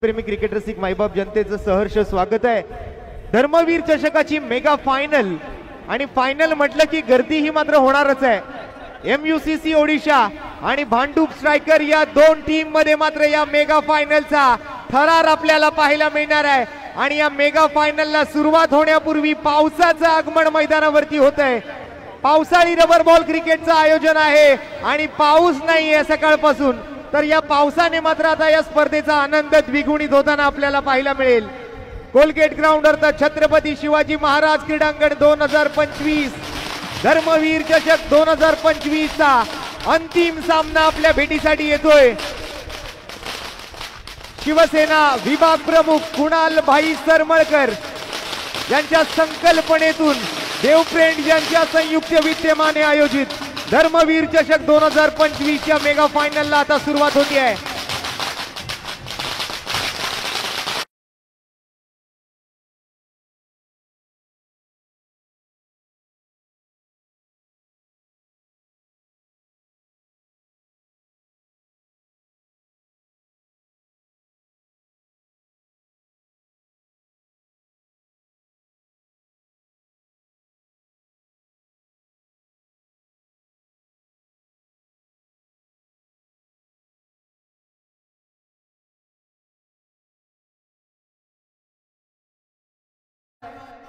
प्रेमी क्रिकेट रसिक मायबाप जनतेचं सहर्ष स्वागत आहे। धर्मवीर चषकाची मेगा फायनल आणि फायनल म्हटलं की गर्दी ही मात्र होणारच आहे। MUCC ओडिशा आणि भांडूप स्ट्रायकर या दोन टीम मध्ये मात्र या मेगा फायनलचा थरार आपल्याला पाहायला मिळणार आहे। आणि या मेगा फायनलला सुरुवात होण्यापूर्वी पावसाचं आगमन मैदानावरती होत आहे। पावसाळी रबर बॉल क्रिकेटचं आयोजन आहे आणि पाऊस नाहीये सकाळपासून, तर या पावसाने मात्र आता या स्पर्धेचा आनंद द्विगुणित होताना आपल्याला पाहायला मिळेल। कोलगेट ग्राउंड अर्थ छत्रपती शिवाजी महाराज क्रीडांगण 2025 धर्मवीर चषक 2025 चा अंतिम सामना आपल्या भेटीसाठी येतोय। शिवसेना विभाग प्रमुख कुणाल भाई सरमळकर यांच्या संकल्पनेतून देव फ्रेंड यांच्या संयुक्त विद्यमाने आयोजित धर्मवीर चषक 2025 च्या मेगा फायनलला आता सुरुवात होती आहे।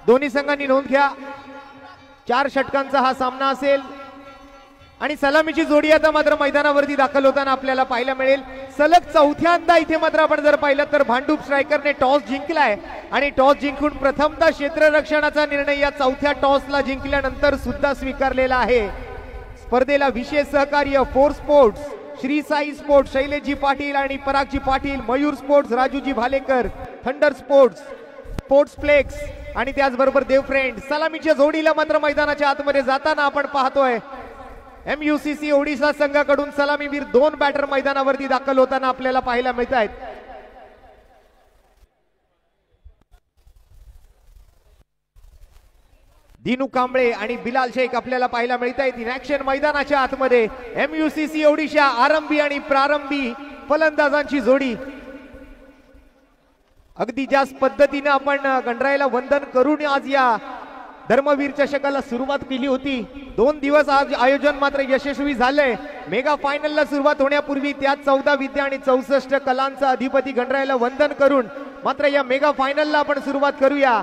दोन्ही संघांनी नोंद घ्या। 4 षटकांचा हा सामना असेल आणि सलामीची जोडी आता मात्र मैदानावरती दाखल होताना आपल्याला पाहायला मिळेल। सलग चौथ्यांदा इथे मात्र आपण जर पाहिलं तर भांडूप स्ट्रायकरने टॉस जिंकलाय आणि टॉस जिंकून प्रथमतः क्षेत्ररक्षणाचा निर्णय या चौथ्या टॉसला जिंकल्यानंतर सुद्धा स्वीकारलेला आहे। स्पर्धेला विशेष सहकार्य four sports, Shri Sai sports Shaileshji Patil आणि Paragji Patil, Mayur sports Rajuji Bhalekar, thunder sports, sports flex आणि त्याचबरोबर देव फ्रेंड। सलामीच्या जोडीला मात्र मैदानाच्या आतमध्ये जाताना आपण पाहतोय MUCC ओडिशा संघाकडून सलामीवीर 2 बॅटर मैदानावरती दाखल होताना आपल्याला पाहायला मिळत आहेत। दिनू कांबळे आणि बिलाल शेख आपल्याला पाहायला मिळत आहेत इन ऍक्शन मैदानाच्या आतमध्ये। MUCC ओडिशा आरंभी आणि प्रारंभी फलंदाजांची जोडी। अगदी ज्याच पद्धतीने आपण गणरायाला वंदन करून आज या धर्मवीर चषकाला सुरुवात केली होती, 2 दिवस आज आयोजन मात्र यशस्वी झालंय। मेगा फायनलला सुरुवात होण्यापूर्वी त्या 14 विद्या आणि 64 कलांचा अधिपती गणरायाला वंदन करून मात्र या मेगा फायनलला आपण सुरुवात करूया।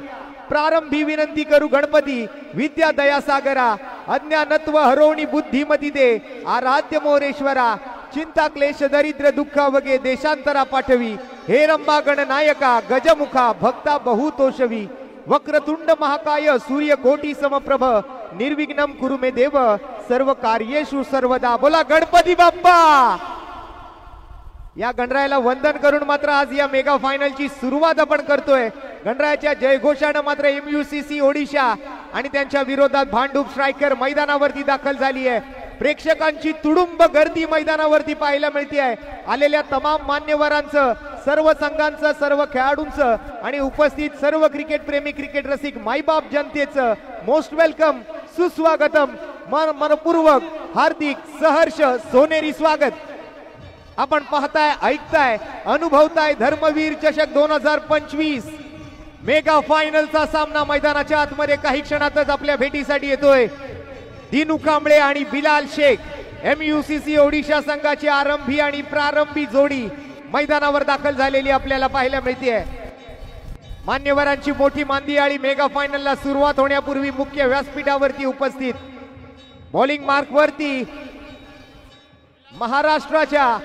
प्रारंभी विनंती करू गणपती विद्या दया सागरा, अज्ञानत्व हरवणी बुद्धिमती दे, आराध्य मोरेश्वरा, चिंता क्लेश दरिद्र दुःख वगे देशांतरा पाठवी, हे रंबा गणनायका गजमुखा भक्ता बहुतोषवी, वक्रतुंड महाकाय सूर्य कोटी समप्रभ, निर्विघ्नम कुरु मे देव सर्व कार्येषु सर्वदा। बोला गणपती बाप्पा। या गणरायाला वंदन करून मात्र आज या मेगा फायनलची सुरुवात आपण करतोय। गणरायाच्या जयघोषाने मात्र MUCC ओडिशा आणि त्यांच्या विरोधात भांडूप स्ट्रायकर मैदानावरती दाखल झाली आहे। प्रेक्षकांची तुडुंब गर्दी मैदानावरती पाहायला मिळते आहे। आलेल्या तमाम मान्यवरांचं, सर्व संघांचं, सर्व खेळाडूंचं आणि उपस्थित सर्व क्रिकेट प्रेमी क्रिकेट रसिक मायबाप जनतेचं मोस्ट वेलकम, सुस्वागतम, मनपूर्वक हार्दिक सहर्ष सोनेरी स्वागत। आपण पाहताय, ऐकताय, अनुभवताय धर्मवीर चषक 2025 मेगा फायनलचा सामना मैदानाच्या आतमध्ये काही क्षणातच आपल्या भेटीसाठी येतोय। दिनू कांबळे आणि बिलाल शेख MUCC ओडिशा संघाची आरंभी आणि प्रारंभी जोडी मैदानावर दाखल झालेली आपल्याला पाहायला मिळते। मान्यवरांची मोठी मांदियाळी मेगा फायनलला सुरुवात होण्यापूर्वी मुख्य व्यासपीठावरती उपस्थित। बॉलिंग मार्क वरती महाराष्ट्राच्या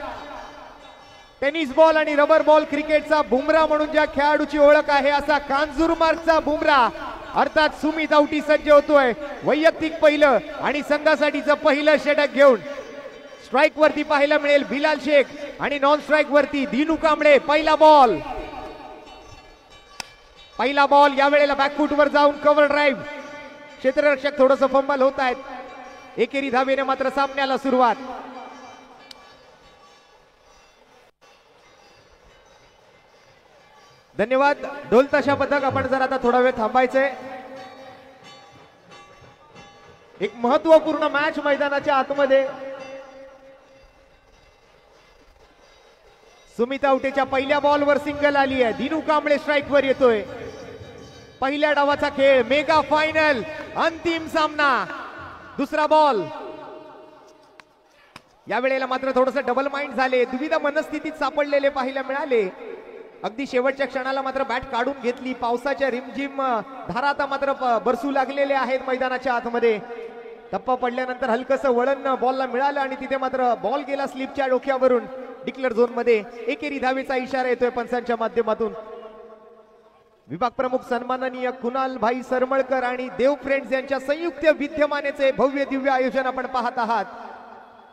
टेनिस बॉल आणि रबर बॉल क्रिकेटचा बुमरा म्हणून ज्या खेळाडूची ओळख आहे असा कांजूरमार्गचा बुमरा अर्थात सुमित औटी सज्ज होतोय। वैयक्तिक पहिलं आणि संघासाठीचं पहिलं षटक घेऊन स्ट्राइक वरती पाहायला मिळेल बिलाल शेख आणि नॉन स्ट्राइक वरती दिनू कांबळे। पहिला बॉल या वेळेला बॅकफूट वर जाऊन कव्हर ड्राइव्ह, क्षेत्ररक्षक थोडंसं फंबल होत आहेत। एकेरी धावेने मात्र सामन्याला सुरुवात। धन्यवाद। ढोल ताशा पथक आपण जर आता थोडा वेळ थांबायचंय। एक महत्वपूर्ण मॅच मैदानाच्या आतमध्ये सुमित आवटेच्या पहिल्या बॉलवर सिंगल आली आहे. दिनू कांबळे स्ट्राइक वर येतोय. पहिल्या डावाचा खेळ, मेगा फायनल, अंतिम सामना, दुसरा बॉल. या वेळेला मात्र थोडस डबल माइंड झाले, दुविधा मनस्थितीत सापडलेले पाहायला मिळाले. अगदी शेवटच्या क्षणाला मात्र बॅट काढून घेतली. पावसाच्या रिमझिम धारा आता मात्र बरसू लागलेले आहेत मैदानाच्या आतमध्ये. टप्पा पडल्यानंतर हलकसं वळण बॉलला मिळालं आणि तिथे मात्र बॉल गेला स्लिपच्या डोक्यावरून. डिक्लेअर झोन मध्ये एकेरी धावेचा इशारा येतोय पंचांच्या माध्यमातून. विभाग प्रमुख सन्माननीय कुणाल भाई सरमळकर आणि देव फ्रेंड्स यांच्या संयुक्त विद्यमानेचे भव्य दिव्य आयोजन आपण पाहत आहात.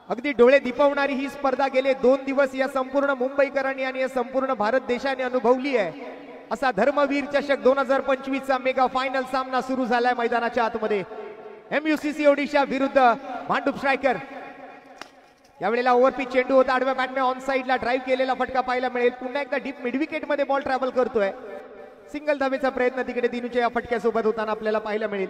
अगदी डोळे दिपवणारी ही स्पर्धा गेले 2 दिवस या संपूर्ण मुंबईकरांनी आणि या संपूर्ण भारत देशाने अनुभवली आहे. असा धर्मवीर चषक 2025 चा मेगा फायनल सामना सुरू झालाय मैदानाच्या आतमध्ये. MUCC ओडिशा विरुद्ध भांडूप स्ट्रायकर. यावेळेला ओव्हरपिच चेंडू होता, आडव्या बॅटने ऑन साइडला ड्राइव्ह केलेला फटका पाहायला मिळेल. पुन्हा एकदा डीप मिड विकेट मध्ये बॉल ट्रॅव्हल करतोय. सिंगल धावेचा प्रयत्न तिकडे दिनूच्या या फटक्यासोबत होताना आपल्याला पाहायला मिळेल.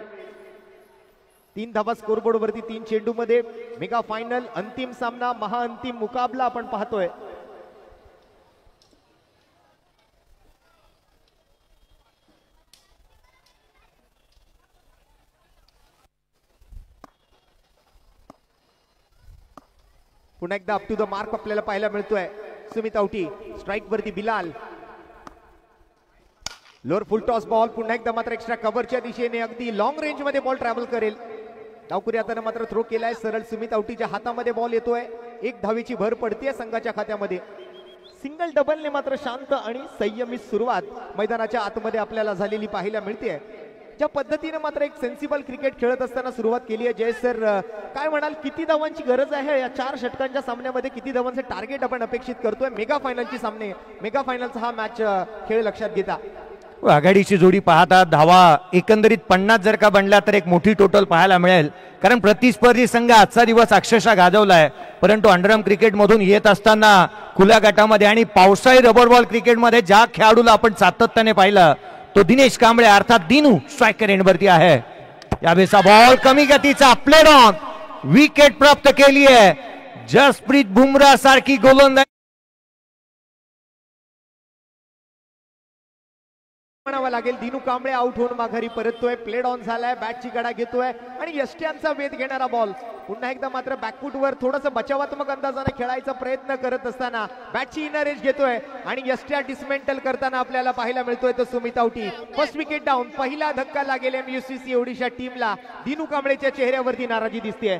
3 धावा स्कोरबोर्ड वरती 3 चेंडू मध्ये मेगा फायनल, अंतिम सामना, महाअंतिम मुकाबला आपण पाहतोय. पुन्हा एकदा अप टू द मार्क आपल्याला पाहायला मिळतोय. सुमित आवटी स्ट्राइक वरती बिलाल. लोअर फुल टॉस बॉल. पुन्हा एकदा मात्र एक्स्ट्रा कव्हरच्या दिशेने अगदी लॉंग रेंज मध्ये बॉल ट्रॅव्हल करेल. डावकुरी हाताने मात्र थ्रो केलाय. सरळ सुमित आवटीच्या हातामध्ये बॉल येतोय. 1 धावेची भर पडते संघाच्या खात्यामध्ये. सिंगल डबलने मात्र शांत आणि संयमित सुरुवात मैदानाच्या आतमध्ये आपल्याला झालेली पाहायला मिळते. ज्या पद्धतीने मात्र एक सेन्सिबल क्रिकेट खेळत असताना सुरुवात केली आहे. जय सर, काय म्हणाल, किती धावांची गरज आहे या 4 षटकांच्या सामन्यामध्ये? किती धावांचे टार्गेट आपण अपेक्षित करतोय मेगा फायनलची सामने, मेगा फायनलचा हा मॅच खेळ लक्षात घेता? आघाडीची जोडी पाहता धावा एकंदरीत 50 जर का बनल्या तर एक मोठी टोटल पाहायला मिळेल. कारण प्रतिस्पर्धी संघ आजचा दिवस अक्षरशः गाजवलाय. परंतु अंडरआर्म क्रिकेट मधून येत असताना खुल्या गटामध्ये आणि पावसाळी रबर बॉल क्रिकेटमध्ये ज्या खेळाडूला आपण सातत्याने पाहिलं तो दिनेश कांबळे अर्थात दिनू स्ट्रायकर एंडवरती आहे. यावेळेचा बॉल कमी गतीचा प्लेड ऑन, विकेट प्राप्त केली आहे. जसप्रीत बुमराह सारखी गोलंदाज म्हणावा लागेल. दिनू कांबळे आउट होऊन माघारी परततोय. प्लेड ऑन झालाय, बॅटची गडा घेतोय आणि यष्ट्यांचा वेध घेणारा बॉल. पुन्हा एकदा मात्र बॅकफुटवर थोडस बचावात्मक अंदाजाने खेळायचा प्रयत्न करत असताना बॅटची इनर एज घेतोय आणि यष्ट्या डिसमेंटल करताना आपल्याला पाहायला मिळतोय तो Sumit Awati. First wicket down. पहिला धक्का लागेल MUCC ओडिशा टीमला. दिनू कांबळेच्या चेहऱ्यावरती नाराजी दिसतेय.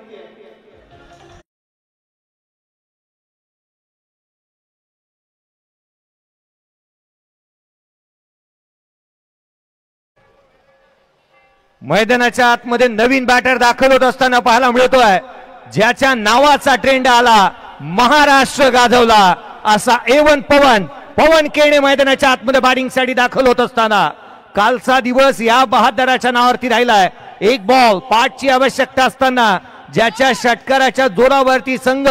मैदानाच्या आतमध्ये नवीन बॅटर दाखल होत असताना पाहायला मिळतोय. ज्याच्या नावाचा ट्रेंड आला, महाराष्ट्र गाजवला असा A1 पवन केणे मैदानाच्या आतमध्ये बॅटिंग साठी दाखल होत असताना कालचा दिवस या बहादराच्या नावावरती राहिलाय. 1 बॉल पाठची आवश्यकता असताना ज्याच्या षटकाराच्या जोरावरती संघ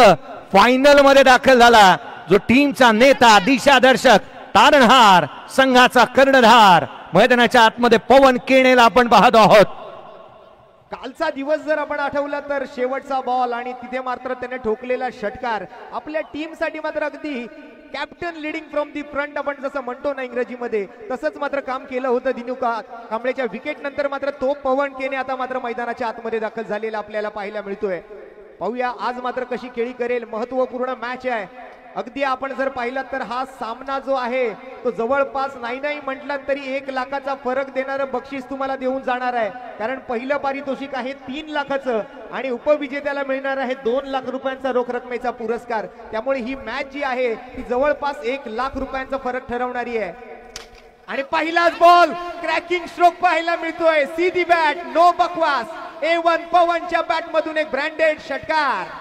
फायनल मध्ये दाखल झाला, जो टीमचा नेता, दिशादर्शक, तारणहार, संघाचा कर्णधार, मैदानाच्या आतमध्ये पवन केणेला आपण पाहत आहोत. कालचा दिवस जर आपण आठवला तर शेवटचा बॉल आणि तिथे मात्र त्याने ठोकलेला षटकार आपल्या टीम साठी मात्र अगदी captain leading from the front आपण जसं म्हणतो ना इंग्रजीमध्ये, तसंच मात्र काम केलं होतं दिनू कांबळेच्या विकेट नंतर. मात्र तो पवन केणे आता मात्र मैदानाच्या आतमध्ये दाखल झालेला आपल्याला पाहायला मिळतोय. पाहूया आज मात्र कशी खेळी करेल. महत्वपूर्ण मॅच आहे. अगदी आपण जर पाहिलं तर हा सामना जो आहे तो जवळपास नाही म्हटलं तरी 1 लाखाचा फरक देणारं बक्षीस तुम्हाला देऊन जाणार आहे. कारण पहिलं पारितोषिक आहे 3 लाखाचं आणि उपविजेत्याला मिळणार आहे 2 लाख रुपयांचा रोख रकमेचा पुरस्कार. त्यामुळे ही मॅच जी आहे ती जवळपास 1 लाख रुपयांचा फरक ठरवणारी आहे. आणि पहिलाच बॉल क्रॅकिंग स्ट्रोक पाहायला मिळतोय. सीधी बॅट, नो बकवास. A1 पवनच्या बॅट मधून एक ब्रँडेड षटकार.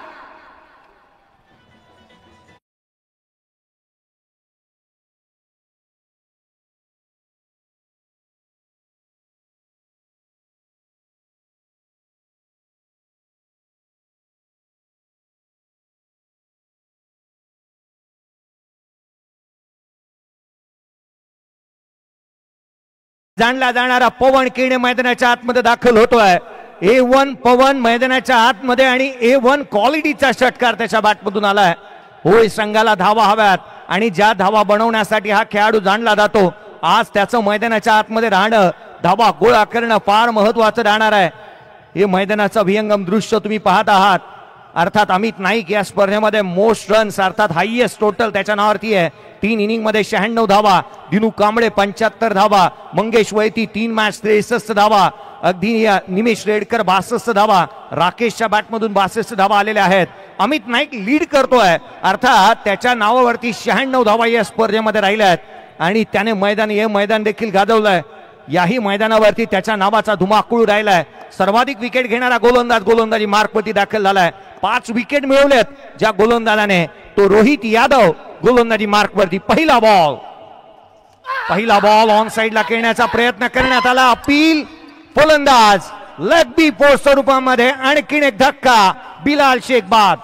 जाणला जाणारा पवन केणे मैदानाच्या आतमध्ये दाखल होतोय. A1 पवन मैदानाच्या आतमध्ये आणि A1 क्वालिटीचा षटकार त्याच्या बॅटमधून आलाय. होय, संघाला धावा हव्यात आणि ज्या धावा बनवण्यासाठी हा खेळाडू जाणला जातो, आज त्याचं मैदानाच्या आतमध्ये राहणं, धावा गोळा करणं फार महत्वाचं राहणार आहे. हे मैदानाचं विहंगम दृश्य तुम्ही पाहत आहात. अर्थात अमित नाईक या स्पर्धेमध्ये मोस्ट रन्स अर्थात हायएस्ट टोटल त्याच्या नावावरती आहे. 3 इनिंग मध्ये 96 धावा, दिनू कांबळे 75 धावा, मंगेश वैती 3 मॅच 63 धावा, अगदी निमेश रेडकर 62 धावा, राकेशच्या बॅटमधून 62 धावा आलेल्या आहेत. अमित नाईक लीड करतोय, अर्थात त्याच्या नावावरती 96 धावा या स्पर्धेमध्ये राहिल्या आहेत आणि त्याने हे मैदान देखील गाजवलंय. याही मैदानावरती त्याच्या नावाचा धुमाकूळ राहिलाय. सर्वाधिक विकेट घेणारा गोलंदाजी मार्कवरती दाखल झालाय. 5 विकेट मिळवलेत ज्या गोलंदाजाने, तो रोहित यादव गोलंदाजी मार्कवरती. पहिला बॉल ऑन साइडला खेळण्याचा प्रयत्न करण्यात आला. अपील फलंदाज लेग बी फोर्स स्वरूपामध्ये आणखीन एक धक्का. बिलाल शेख बाद.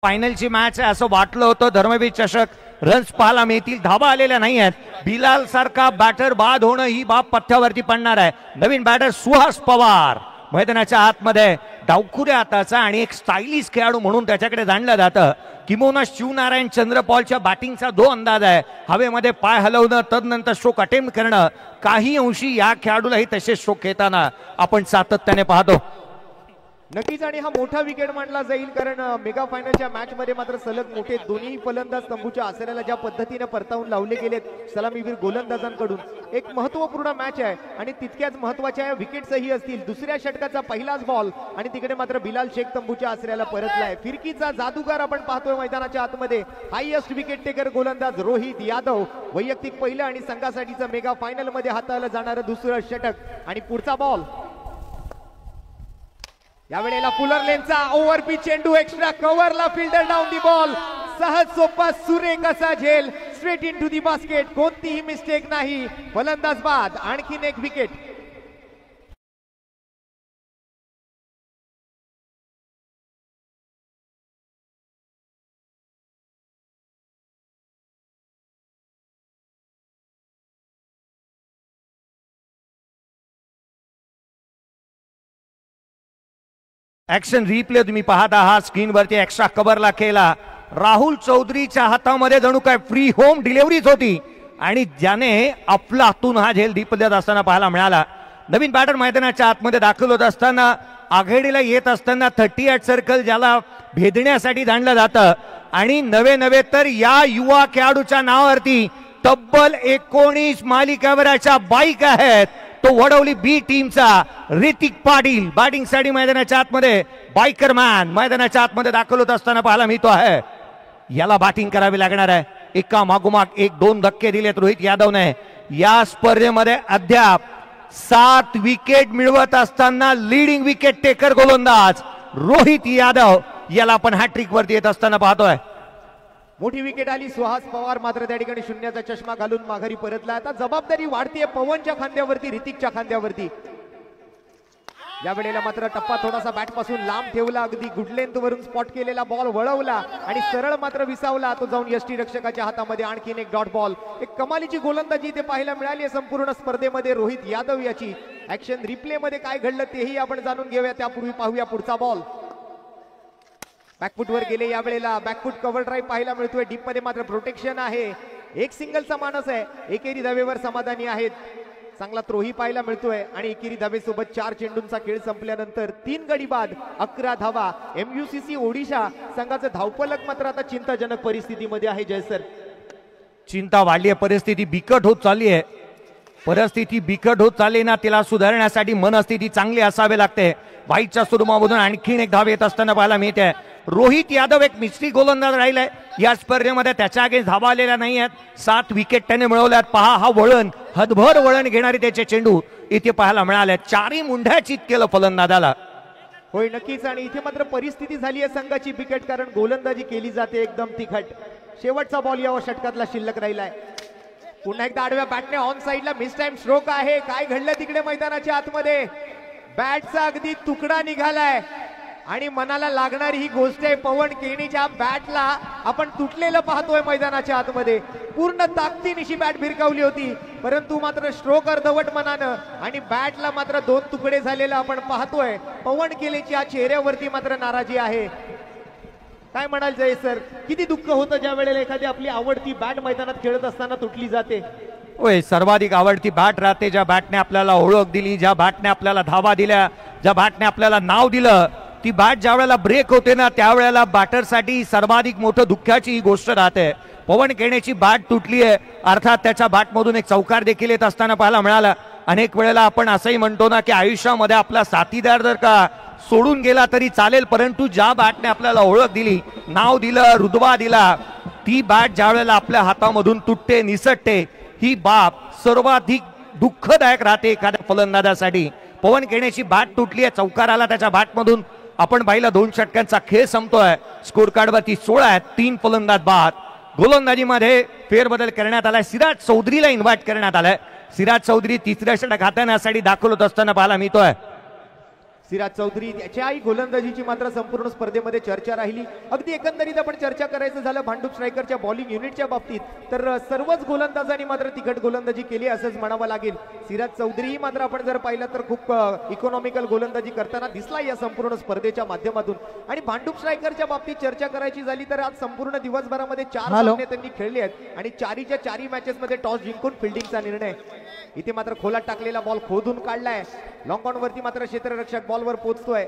फायनलची मॅच आहे असं वाटलं होतं. धर्मवीर चषक रन्स पाहायला मिळतील, धावा आलेल्या नाही आहेत. बिलाल सारखा बॅटर बाद होणं ही बाब पथ्यावरती पडणार आहे. नवीन बॅटर सुहास पवार मैदानाच्या आतमध्ये डावखुऱ्या हाताचा आणि एक स्टायलिश खेळाडू म्हणून त्याच्याकडे जाणलं जातं. किमोना शिवनारायण चंद्रपॉलच्या बॅटिंगचा जो अंदाज आहे, हवेमध्ये पाय हलवणं तदनंतर स्ट्रोक अटेम्प्ट करणं, काही अंशी या खेळाडूलाही तसे स्ट्रोक घेताना आपण सातत्याने पाहतो. नक्कीच, आणि हा मोठा विकेट मानला जाईल कारण मेगा फायनलच्या मॅच मध्ये मात्र सलग मोठे दोन्ही फलंदाज तंबूच्या आसऱ्याला ज्या पद्धतीने परतावून लावले गेलेत सलामीवीर गोलंदाजांकडून, एक महत्वपूर्ण मॅच आहे आणि तितक्याच महत्वाच्या विकेट्सही असतील. दुसऱ्या षटकाचा पहिलाच बॉल आणि तिकडे मात्र बिलाल शेख तंबूच्या आसऱ्याला परतलाय. फिरकीचा जादूगार आपण पाहतोय मैदानाच्या आतमध्ये. हायएस्ट विकेट टेकर गोलंदाज रोहित यादव, वैयक्तिक पहिलं आणि संघासाठीचं मेगा फायनल मध्ये हाताळलं जाणारं दुसरं षटक. आणि पुढचा बॉल यावेळेला फुलर लेनचा ओव्हर पिच चेंडू, एक्स्ट्रा कव्हरला फिल्डर डाऊन दी बॉल. सहज सोपा सुरेख असा झेल, straight in to the basket, कोणतीही मिस्टेक नाही. फलंदाज बाद, आणखीन एक विकेट. ऍक्शन रिप्ले तुम्ही पाहत आहात स्क्रीनवरती. एक्स्ट्रा कव्हरला खेळला. राहुल चौधरीच्या हातामध्ये जणू काय फ्री होम डिलिव्हरीच होती आणि ज्याने आपला हातून हा झेल डीप देत असताना पाहायला मिळाला. नवीन बॅटर मैदानाच्या आतमध्ये दाखल होत असताना, आघाडीला येत असताना 38 सर्कल ज्याला भेदण्यासाठी जाणलं जातं आणि नवे तर या युवा खेळाडूच्या नावावरती तब्बल 19 मालिकावरच्या बाईक आहेत. तो वडवली बी टीमचा ऋतिक पाटील बॅटिंग साठी मैदानाच्या आतमध्ये बायकर मॅन मैदानाच्या आतमध्ये दाखल होत असताना पाहायला मिळतो आहे. याला बॅटिंग करावी लागणार आहे. एका मागोमाग 1-2 धक्के दिलेत रोहित यादवने. या स्पर्धेमध्ये अद्याप 7 विकेट मिळवत असताना लीडिंग विकेट टेकर गोलंदाज रोहित यादव याला आपण हॅट्रिक वरती येत असताना पाहतोय. मोठी विकेट आली. सुहास पवार मात्र त्या ठिकाणी शून्याचा चष्मा घालून माघारी परतला. आता जबाबदारी वाढतीये पवनच्या खांद्यावरती, ऋतिकच्या खांद्यावरती. या वेळेला मात्र टप्पा थोडासा बॅट पासून लांब ठेवला, अगदी गुड लेंथ वरून स्पॉट केलेला बॉल वळवला आणि सरळ मात्र विसावला. तो जाऊन यष्टी रक्षकाच्या हातामध्ये. आणखीन एक डॉट बॉल. एक कमालीची गोलंदाजी इथे पाहायला मिळाली संपूर्ण स्पर्धेमध्ये रोहित यादव याची. ऍक्शन रिप्ले मध्ये काय घडलं तेही आपण जाणून घेऊया. त्यापूर्वी पाहूया पुढचा बॉल. बॅकफुट वर गेले. या वेळेला बॅकफुट कव्हर ड्राईव्ह पाहायला मिळतोय. डीप मध्ये मात्र प्रोटेक्शन आहे. एक सिंगलचा मानस आहे. एकेरी धावेवर समाधानी आहेत. चांगला थ्रोही पाहायला मिळतोय आणि एकेरी धावेसोबत 4 चेंडूंचा खेळ संपल्यानंतर 3 गडी बाद 11 धावा. MUCC ओडिशा संघाचं धावफलक मात्र आता चिंताजनक परिस्थितीमध्ये आहे. जयसर, चिंता वाढली आहे, परिस्थिती बिकट होत चालली आहे. परिस्थिती बिकट होत चालली ना, तिला सुधारण्यासाठी मनस्थिती चांगली असावी लागते. वाईटच्या सुरुमामधून आणखीन एक धाव येत असताना पाहायला मिळते. रोहित यादव एक मिस्ट्री गोलंदाज राहिलाय या स्पर्धेमध्ये, त्याच्या अगेन्स्ट धावा आलेल्या नाही आहेत. 7 विकेट त्याने मिळवल्यात. पहा हा वळण, हदभर वळण घेणारे त्याचे चेंडू इथे पाहायला मिळाले. 4ही मुंढ्या चित केलं फलंदाजाला. होय नक्कीच. आणि इथे मात्र परिस्थिती झाली आहे संघाची बिकट, कारण गोलंदाजी केली जाते एकदम तिखट. शेवटचा बॉल या षटकातला शिल्लक राहिलाय. पुन्हा एकदा आडव्या बॅटने ऑन साइडला मिस टाइम स्ट्रोक आहे. काय घडलं तिकडे मैदानाच्या आतमध्ये? बॅटचा अगदी तुकडा निघालाय आणि मनाला लागणारी ही गोष्ट आहे. पवन केणीच्या बॅटला आपण तुटलेलं पाहतोय मैदानाच्या आतमध्ये. पूर्ण ताकदीनिशी बॅट भिरकावली होती, परंतु मात्र स्ट्रोक अर्धवट मनानं आणि बॅटला मात्र 2 तुकडे झालेलं आपण पाहतोय. पवन केणीच्या चेहऱ्यावरती मात्र नाराजी आहे. काय म्हणाल जय सर, किती दुःख होतं ज्या वेळेला एखादी आपली आवडती बॅट मैदानात खेळत असताना तुटली जाते? होय, सर्वाधिक आवडती बॅट राहते ज्या बॅटने आपल्याला ओळख दिली, ज्या बॅटने आपल्याला धावा दिल्या, ज्या बॅटने आपल्याला नाव दिलं. ती बॅट ज्या वेळेला ब्रेक होते ना, त्यावेळेला बॅटरसाठी सर्वाधिक मोठं दुःखाची ही गोष्ट राहते. पवन केणेची बॅट तुटली आहे, अर्थात त्याच्या बॅटमधून एक चौकार देखील येत असताना पाहायला मिळाला. अनेक वेळेला आपण असंही म्हणतो ना की आयुष्यामध्ये आपला साथीदार जर का सोडून गेला तरी चालेल, परंतु ज्या बॅटने आपल्याला ओळख दिली, नाव दिलं, रुतबा दिला, ती बॅट ज्या वेळेला आपल्या हातामधून तुटते, निसटते, ही बाब सर्वाधिक दुःखदायक राहते एखाद्या फलंदाजासाठी. पवन केणेची बॅट तुटली आहे, चौकार आला त्याच्या बॅटमधून. आपण पाहिलं 2 षटकांचा खेळ संपतोय. स्कोर कार्डवरती 16 आहेत, 3 फलंदाज बाद. गोलंदाजीमध्ये फेरबदल करण्यात आलाय. सिराज चौधरीला इन्व्हाइट करण्यात आलाय. सिराज चौधरी 3ऱ्या षटक हाताळण्यासाठी दाखल होत असताना पाहायला मिळतोय. सिराज चौधरी त्याच्याही गोलंदाजीची मात्र संपूर्ण स्पर्धेमध्ये चर्चा राहिली. अगदी एकंदरीत आपण चर्चा करायचं झालं भांडूप स्ट्रायकरच्या बॉलिंग युनिटच्या बाबतीत, तर सर्वच गोलंदाजांनी मात्र तिखट गोलंदाजी केली असंच म्हणावं लागेल. सिराज चौधरी मात्र आपण जर पाहिलं तर खूप इकॉनॉमिकल गोलंदाजी करताना दिसला या संपूर्ण स्पर्धेच्या माध्यमातून. आणि भांडूप स्ट्रायकरच्या बाबतीत चर्चा करायची झाली तर आज संपूर्ण दिवसभरामध्ये 4 सामने त्यांनी खेळले आहेत आणि 4च्या 4 मॅचेस मध्ये टॉस जिंकून फिल्डिंगचा निर्णय. इथे मात्र खोलात टाकलेला बॉल खोदून काढलाय. लॉंग ऑन वरती मात्र क्षेत्ररक्षक बॉलवर पोहोचतोय.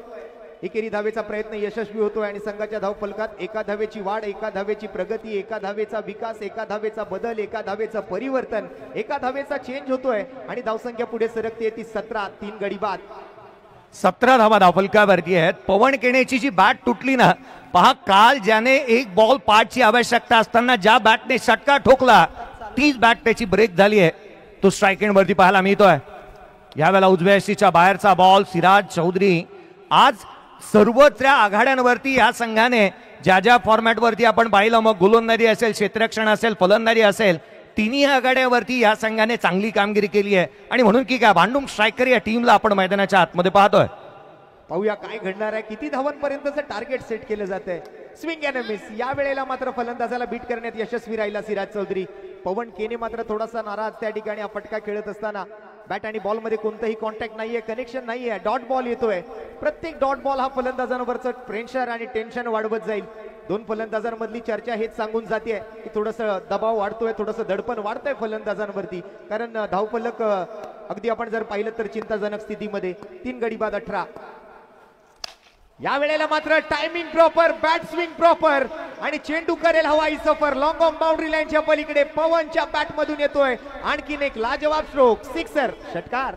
एकेरी धावेचा प्रयत्न यशस्वी होतोय आणि संघाच्या धावफलकात 1 धावेची वाढ, 1 धावेची प्रगती, 1 धावेचा विकास, 1 धावेचा बदल, 1 धावेचं परिवर्तन, 1 धावेचा चेंज होतोय आणि धावसंख्या पुढे सरकते ती 17. 3 गडी बाद. 17 धावा धावफलकावरती आहेत. पवन केणेची जी बॅट तुटली ना, पहा काल ज्याने 1 बॉल पाठची आवश्यकता असताना ज्या बॅटने षटका ठोकला, तीच बॅट त्याची ब्रेक झाली आहे. तो स्ट्राईक एंड वरती पाहायला मिळतोय. यावेळेला उजव्या यष्टीच्या बाहेरचा बॉल. सिराज चौधरी आज सर्वच आघाड्यांवरती या संघाने ज्या ज्या फॉर्मॅटवरती आपण पाहिलं, मग गोलंदाजी असेल, क्षेत्ररक्षण असेल, फलंदाजी असेल, तिन्ही आघाड्यावरती या संघाने चांगली कामगिरी केली आहे. आणि म्हणून की काय भांडूप स्ट्रायकर या टीमला आपण मैदानाच्या आतमध्ये पाहतोय. पाहूया काय घडणार आहे. किती धावांपर्यंतचं टार्गेट सेट केलं जात आहे. Swing and miss. या वेळेला मात्र फलंदाजाला बीट करण्यात यशस्वी राहिला सिराज चौधरी. पवन केने मात्र थोडासा नाराज त्या ठिकाणी हा फटका खेळत असताना. बॅट आणि बॉल मध्ये कोणतंही कॉन्टॅक्ट नाहीये, कनेक्शन नाहीये. डॉट बॉल येतोय. प्रत्येक डॉट बॉल हा फलंदाजांवरचं प्रेशर आणि टेन्शन वाढवत जाईल. 2 फलंदाजांमधली चर्चा हेच सांगून जाते की थोडंसं दबाव वाढतोय, थोडंसं दडपण वाढतंय फलंदाजांवरती, कारण धावफलक अगदी आपण जर पाहिलं तर चिंताजनक स्थितीमध्ये. 3 गडी बाद 18. या वेळेला मात्र timing proper, bat swing proper आणि चेंडू करेल हवाई सफर. लॉंग ऑन बाउंड्री लाईनच्या पलीकडे पवनच्या बॅट मधून येतोय आणखीन एक लाजवाब स्ट्रोक. सिक्सर. षटकार.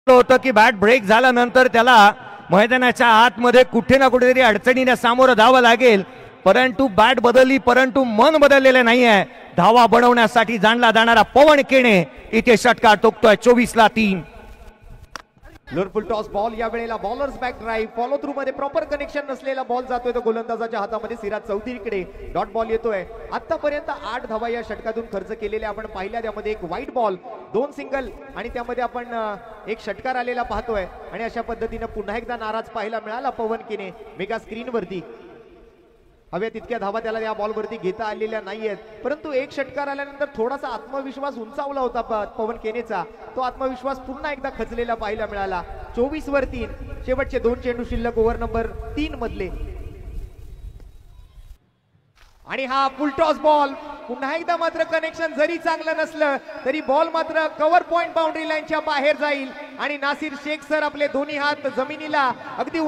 होतं की बॅट ब्रेक झाल्यानंतर त्याला मैदानाच्या आतमध्ये कुठे ना कुठेतरी अडचणीने सामोरं जावं लागेल, परंतु बॅट बदलली, परंतु मन बदललेलं नाहीये. धावा बनवण्यासाठी जाणला जाणारा पवन केणे इथे षटकार टोकतोय. 24ला 3. लोअरफुल टॉस बॉल. या वेळेला bowlers back drive. Follow through मध्ये प्रॉपर कनेक्शन नसलेला बॉल जातोय तो गोलंदाजाच्या हातामध्ये. सिराज चौधरीकडे डॉट बॉल येतोय. आतापर्यंत 8 धावा या षटकातून खर्च केलेल्या आपण पाहिल्या. त्यामध्ये 1 व्हाईट बॉल, 2 सिंगल आणि त्यामध्ये आपण 1 षटकार आलेला पाहतोय. आणि अशा पद्धतीने पुन्हा एकदा नाराज पाहायला मिळाला पवन केने मेगा स्क्रीनवरती. हव्या तितक्या धावा त्याला या बॉलवरती घेता आलेल्या नाहीयेत, परंतु 1 षटकार आल्यानंतर थोडासा आत्मविश्वास उंचावला होता पवन केनेचा. तो आत्मविश्वास पुन्हा एकदा खचलेला पाहायला मिळाला. 24वर 3. शेवटचे 2 चेंडू शिल्लक ओव्हर नंबर 3 मधले. आणि हा फुल टॉस बॉल पुन्हा एकदा मात्र कनेक्शन जरी चांगलं नसलं तरी बॉल मात्र कव्हर पॉइंट बाउंड्री लाईनच्या बाहेर जाईल आणि नासिर शेख सर आपले दोन्ही हात जमिनीला अगदी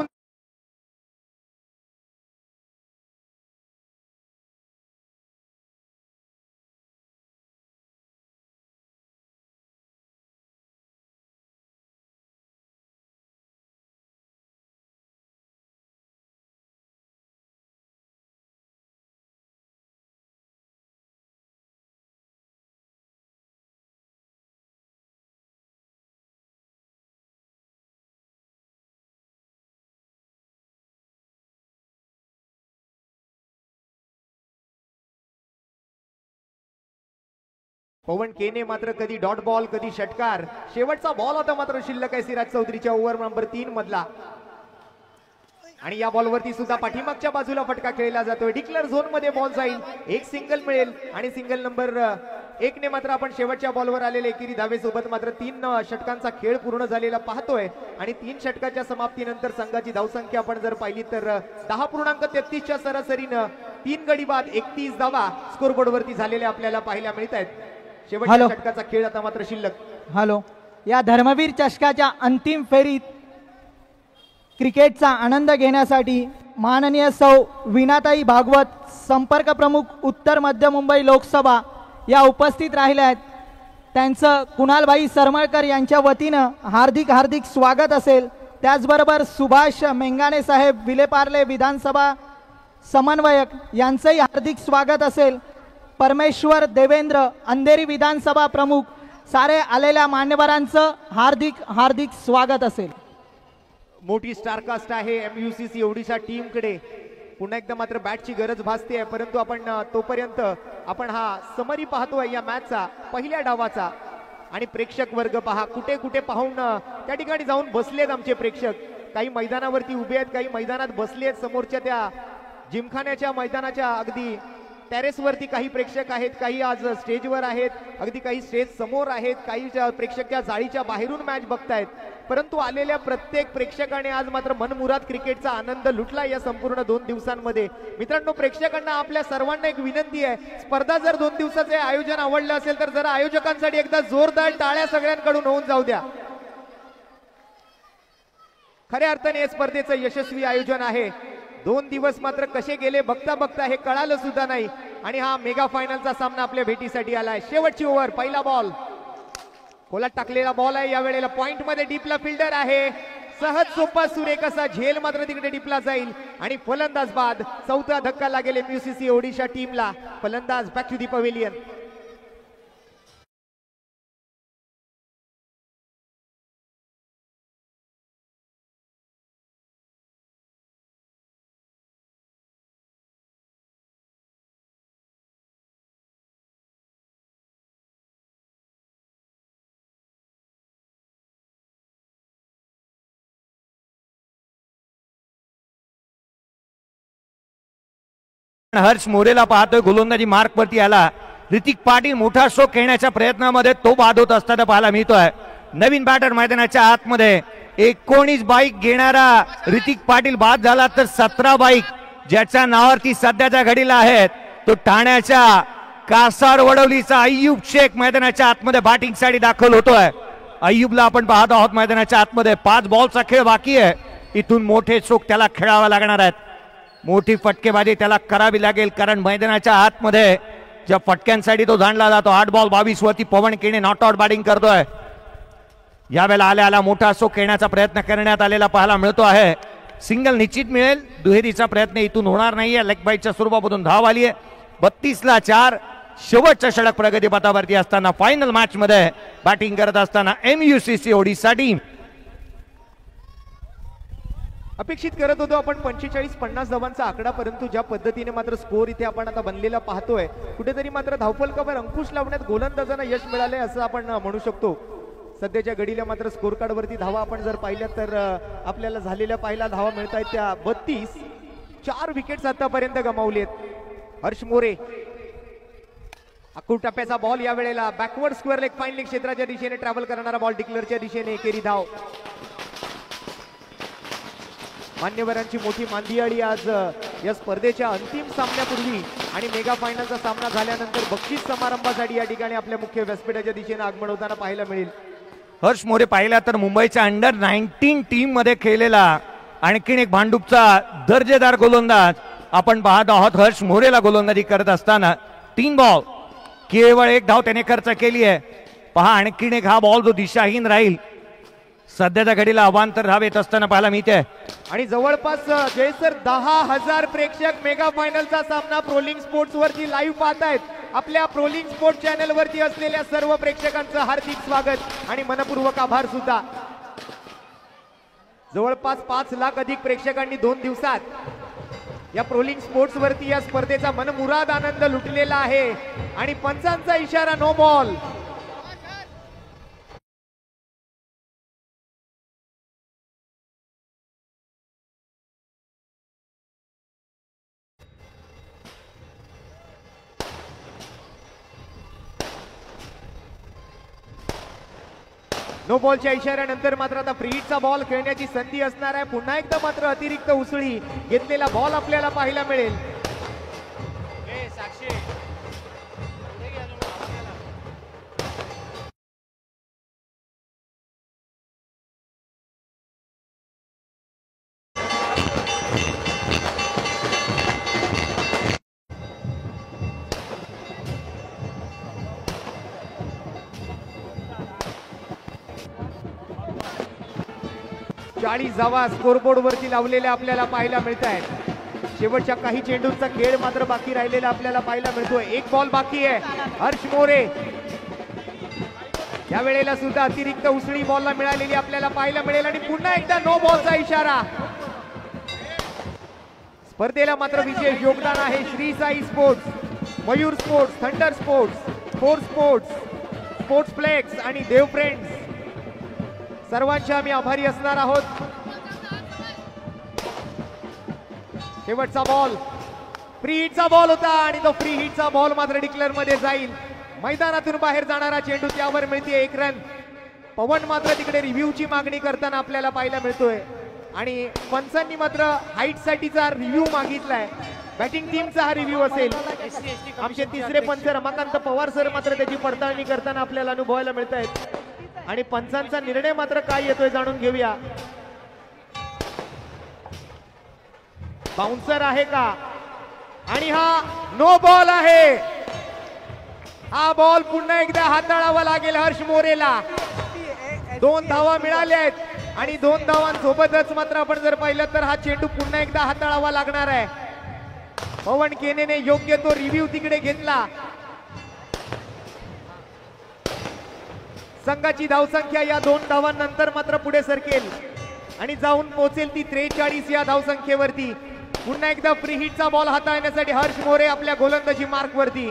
पवन केने मात्र कधी डॉट बॉल कधी षटकार. शेवटचा बॉल आता मात्र शिल्लक आहे सिराज चौधरीच्या ओव्हर नंबर 3 मधला आणि या बॉलवरती सुद्धा पाठीमागच्या बाजूला फटका खेळला जातोय. डिक्लेअर झोन मध्ये बॉल जाईल, एक सिंगल मिळेल आणि सिंगल नंबर 1 ने मात्र आपण शेवटच्या बॉलवर आलेले एकेरी धावेसोबत मात्र 3 षटकांचा खेळ पूर्ण झालेला पाहतोय आणि 3 षटकाच्या समाप्तीनंतर संघाची धावसंख्या आपण जर पाहिली तर 10.33 च्या सरासरीनं 3 गडी बाद 31 धावा स्कोरबोर्ड वरती झालेल्या आपल्याला पाहायला मिळत आहेत. शेवटच्या षटकाचा खेळ आता मात्र शिल्लक. या धर्मवीर चषकाच्या अंतिम फेरीत क्रिकेटचा आनंद घेण्यासाठी माननीय सौ वीणाताई भागवत, संपर्क प्रमुख उत्तर मध्य मुंबई लोकसभा या उपस्थित राहिल्या आहेत. त्यांचं कुणालभाई सरमळकर यांच्या वतीनं हार्दिक हार्दिक स्वागत असेल. त्याचबरोबर सुभाष मेंगाणे साहेब विलेपार्ले विधानसभा समन्वयक यांचंही हार्दिक स्वागत असेल. परमेश्वर देवेंद्र अंधेरी विधानसभा प्रमुख, सारे आलेल्या मान्यवरांचं हार्दिक हार्दिक स्वागत असेल. मोठी स्टारकास्ट आहे MUCC ओडिशा टीम कडे. पुन्हा एकदा मात्र बॅटची गरज भासते, परंतु आपण तोपर्यंत आपण हा समरी पाहतोय या मॅचचा पहिल्या डावाचा आणि प्रेक्षक वर्ग पहा कुठे कुठे पाहून त्या ठिकाणी जाऊन बसलेत आमचे प्रेक्षक. काही मैदानावरती उभे आहेत, काही मैदानात बसले आहेत. समोरच्या त्या जिमखान्याच्या मैदानाच्या अगदी टेरेस वरती काही प्रेक्षक आहेत, काही आज स्टेजवर आहेत, अगदी काही स्टेज समोर आहेत, काही प्रेक्षक त्या जाळीच्या बाहेरून मॅच बघतायत. परंतु आलेल्या प्रत्येक प्रेक्षकाने आज मात्र मनमुराद क्रिकेटचा आनंद लुटला या संपूर्ण 2 दिवसांमध्ये. मित्रांनो, प्रेक्षकांना आपल्या सर्वांना एक विनंती आहे, स्पर्धा जर 2 दिवसाचे आयोजन आवडलं असेल तर जरा आयोजकांसाठी एकदा जोरदार टाळ्या सगळ्यांकडून होऊन जाऊ द्या. खऱ्या अर्थाने या स्पर्धेचं यशस्वी आयोजन आहे. 2 दिवस मात्र कसे गेले बघता बघता हे कळालं सुद्धा नाही आणि हा मेगा फायनलचा सामना आपल्या भेटीसाठी आलाय. शेवटची ओव्हर, पहिला बॉल, खोलात टाकलेला बॉल आहे. या वेळेला पॉइंट मध्ये डीपला फिल्डर आहे. सहज सोपा सुरेख असा झेल मात्र तिकडे डीपला जाईल आणि फलंदाज बाद. चौथा धक्का लागेल MUCC ओडिशा टीमला. फलंदाज back to the pavilion. Harsh मोरेला पाहतोय गोलंदाजी मार्क वरती आला. ऋतिक पाटील मोठा स्ट्रोक खेळण्याच्या प्रयत्नामध्ये तो बाद होत असताना पाहायला मिळतोय. नवीन बॅटर मैदानाच्या आतमध्ये 19 बाईक घेणारा ऋतिक पाटील बाद झाला तर 17 बाईक ज्याच्या नावावरती सध्याच्या घडीला आहेत तो ठाण्याच्या कासार वडवलीचा अय्यूब शेख मैदानाच्या आतमध्ये बॅटिंग साठी दाखल होतोय. अय्यूबला आपण पाहत आहोत मैदानाच्या आतमध्ये. 5 बॉलचा खेळ बाकी आहे. इथून मोठे स्ट्रोक त्याला खेळावा लागणार आहेत. मोठी फटकेबाजी त्याला करावी लागेल, कारण मैदानाच्या आतमध्ये ज्या फटक्यांसाठी तो जाणला जातो. 8 बॉल 22 वरती पवन केने नॉट आउट बॅटिंग करतोय. यावेळेला आल्या आला मोठा स्ट्रोक खेळण्याचा प्रयत्न करण्यात आलेला पाहायला मिळतो आहे. सिंगल निश्चित मिळेल, दुहेरीचा प्रयत्न इथून होणार नाहीये. लेग बाईटच्या स्वरूपामधून धाव आली आहे. 32 ला 4. शेवटच्या षटक प्रगती पथावरती असताना फायनल मॅच मध्ये बॅटिंग करत असताना MUCC ओडिशा टीम. अपेक्षित करत होतो आपण 45-50 धावांचा आकडा, परंतु ज्या पद्धतीने मात्र स्कोर इथे आपण आता बनलेला पाहतोय, कुठेतरी मात्र धावफलकावर अंकुश लावण्यात गोलंदाजांना यश मिळाले असं आपण म्हणू शकतो. सध्याच्या घडीला मात्र स्कोर कार्ड वरती धावा आपण जर पाहिल्या तर आपल्याला झालेल्या पहिल्या धावा मिळत आहेत त्या 32. 4 विकेट्स आतापर्यंत गमावलेत. हर्ष मोरे, अकूट टप्प्याचा बॉल या वेळेला backward square leg fine leg क्षेत्राच्या दिशेने ट्रॅव्हल करणारा बॉल डिक्लेअरच्या दिशेने एकेरी धाव. मान्यवरांची मोठी मांदियाळी आज या स्पर्धेच्या अंतिम सामन्यापूर्वी आणि मेगा फायनलचा सामना झाल्यानंतर बक्षीस समारंभासाठी या ठिकाणी आपल्या मुख्य व्यासपीठाच्या दिशेने आगमन होताना पाहायला मिळेल. हर्ष मोरे पाहिला तर मुंबईच्या अंडर 19 टीम मध्ये खेळलेला आणखीन एक भांडूपचा दर्जेदार गोलंदाज आपण पाहत आहोत. हर्ष मोरेला गोलंदाजी करत असताना 3 बॉल केवळ 1 धाव त्याने खर्च केली आहे. पहा आणखीन एक हा बॉल जो दिशाहीन राहील. सध्याच्या घडीला अवांतर धाव येत असताना पाहायला मिळते. आणि जवळपास जयसर 10,000 प्रेक्षक मेगा फायनलचा सामना प्रोलिंग स्पोर्ट्स वरती लाईव्ह पाहतायत. आपल्या प्रोलिंग स्पोर्ट्स चॅनल वरती असलेल्या सर्व प्रेक्षकांचं हार्दिक स्वागत आणि मनपूर्वक आभार सुद्धा. जवळपास 5 लाख अधिक प्रेक्षकांनी 2 दिवसात या प्रोलिंग स्पोर्ट्स वरती या स्पर्धेचा मनमुराद आनंद लुटलेला आहे. आणि पंचांचा इशारा नो बॉल. नो बॉलच्या इशाऱ्यानंतर मात्र आता फ्री हिटचा बॉल खेळण्याची संधी असणार आहे. पुन्हा एकदा मात्र अतिरिक्त उसळी घेतलेला बॉल आपल्याला पाहायला मिळेल. धावा स्कोरबोर्ड वरती लावलेल्या आपल्याला पाहायला मिळत आहेत. शेवटच्या काही चेंडूंचा खेळ मात्र बाकी राहिलेला आपल्याला पाहायला मिळतोय. 1 बॉल बाकी आहे. हर्ष मोरे या वेळेला सुद्धा अतिरिक्त उसळी बॉलला मिळालेली आपल्याला पाहायला मिळेल. आणि पुन्हा एकदा नो बॉलचा इशारा. स्पर्धेला मात्र विशेष योगदान आहे Shri Sai sports, Mayur sports, thunder sports, four sports, sports flex आणि देव फ्रेंड्स सर्वांचे आम्ही आभारी असणार आहोत. शेवटचा बॉल फ्री हिटचा बॉल होता आणि तो फ्री हिटचा बॉल मात्र डिक्लेअर मध्ये जाईल. मैदानातून बाहेर जाणारा चेंडू त्यावर मिळते 1 रन. पवन मात्र तिकडे रिव्ह्यूची मागणी करताना आपल्याला पाहायला मिळतोय. आणि पंचांनी मात्र हाईट साठीचा रिव्ह्यू मागितलाय. बॅटिंग टीमचा हा रिव्ह्यू असेल. आमचे तिसरे पंच रमाकांत पवार सर मात्र त्याची पडताळणी करताना आपल्याला अनुभवायला मिळत आहेत. आणि पंचांचा निर्णय मात्र काय येतोय जाणून घेऊया. बाउन्सर आहे का? आणि हा नो बॉल आहे. हा बॉल पुन्हा एकदा हाताळावा लागेल हर्ष मोरेला. 2 धावा मिळाल्या आहेत आणि 2 धावांसोबतच मात्र आपण जर पाहिलं तर हा चेंडू पुन्हा एकदा हाताळावा लागणार आहे. पवन केनेने योग्य तो रिव्ह्यू तिकडे घेतला. संघाची धावसंख्या या 2 धावांनंतर मात्र पुढे सरकेल आणि जाऊन पोहोचेल ती 43 या धावसंख्येवरती. पुन्हा एकदा फ्री हिटचा बॉल हाताळण्यासाठी हर्ष मोरे आपल्या गोलंदाजी मार्क वरती.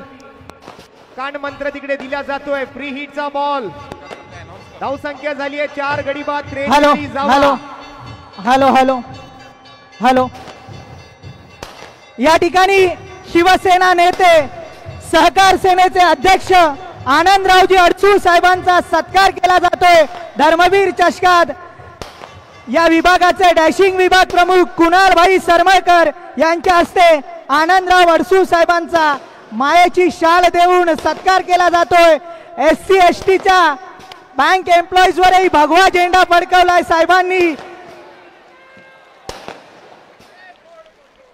कान मंत्र तिकडे दिला जातोय. फ्री हिटचा बॉल. धावसंख्या झाली आहे 4 गडी बाद 43 धावा. Hello hello hello. या ठिकाणी शिवसेना नेते सहकार सेनेचे अध्यक्ष आनंदरावजी अडसूळ साहेबांचा सत्कार केला जातोय. धर्मवीर चषकात या विभागाचे डॅशिंग विभाग प्रमुख कुणालभाई सरमळकर यांच्या हस्ते आनंदराव अडसूळ साहेबांचा मायेची शाल देऊन सत्कार केला जातोय. SC STच्या बँक एम्प्लॉईज वरही भगवा झेंडा फडकवलाय साहेबांनी.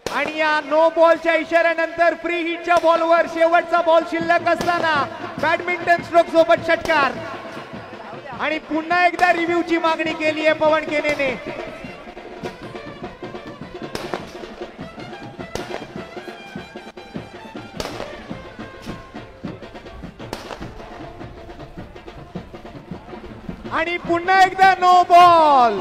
आणि या नो बॉलच्या इशाऱ्यानंतर फ्री हिटच्या बॉलवर शेवटचा बॉल शिल्लक असताना बॅडमिंटन स्ट्रोक सोबत षटकार. आणि पुन्हा एकदा रिव्ह्यूची मागणी केली आहे पवन केनेने. आणि पुन्हा एकदा नो बॉल.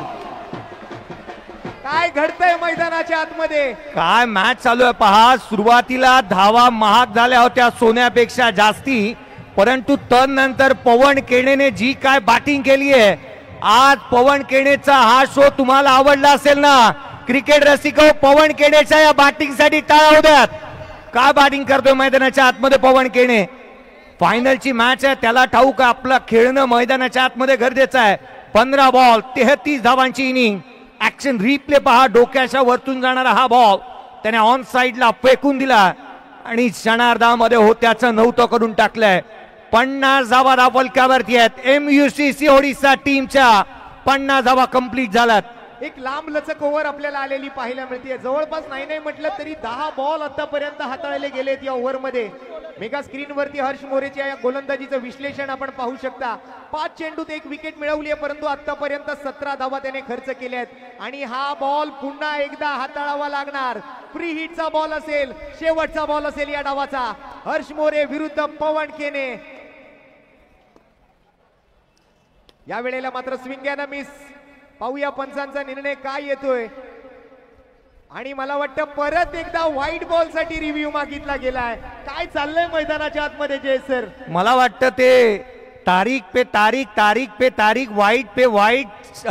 काय घडतंय मैदानाच्या आतमध्ये? काय मॅच चालू आहे पहा. सुरुवातीला धावा महाग झाल्या होत्या सोन्यापेक्षा जास्ती, परंतु नंतर पवन केणेने जी काय बॅटिंग केली आहे आज, पवन केणेचा हा शो तुम्हाला आवडला असेल ना क्रिकेट रसिको. पवन केणेच्या या बॅटिंग साठी टाळ्या द्यात. काय बॅटिंग करतोय मैदानाच्या आतमध्ये पवन केणे. फायनलची मॅच आहे, त्याला ठाऊक आपलं खेळणं मैदानाच्या आतमध्ये गरजेचं आहे. 15 बॉल 33 धावांची इनिंग. ऍक्शन रिप्ले पहा, डोक्याच्या वरतून जाणारा हा बॉल त्याने ऑन साइडला फेकून दिला आणि क्षणार्धामध्ये होत्याचं नव्हतं करून टाकलंय. 50 धावा फलकावरती आहेत. MUCC ओडिशा टीमच्या 50 धावा कंप्लीट झाल्यात. एक लांब लचक ओव्हर आपल्याला आलेली पाहायला मिळते. जवळपास नाही म्हटलं तरी 10 बॉल आतापर्यंत हाताळले गेलेत या ओव्हर मध्ये. मेगा स्क्रीन वरती हर्ष मोरेच्या या गोलंदाजीचं विश्लेषण आपण पाहू शकता. 5 चेंडूत 1 विकेट मिळवली आहे, परंतु आतापर्यंत 17 धावा त्याने खर्च केल्या आहेत आणि हा बॉल पुन्हा एकदा हाताळावा लागणार. फ्री हिटचा बॉल असेल, शेवटचा बॉल असेल या डावाचा. हर्ष मोरे विरुद्ध पवन केने. या वेळेला मात्र स्विंग अँड मिस. पाहूया पंचांचा निर्णय काय येतोय. आणि मला वाटतं परत एकदा व्हाईट बॉल साठी रिव्ह्यू मागितला गेलाय. काय चाललंय मैदानाच्या आतमध्ये जय सर? मला वाटतं ते तारीख पे तारीख, तारीख पे तारीख, वाईट पे वाईट,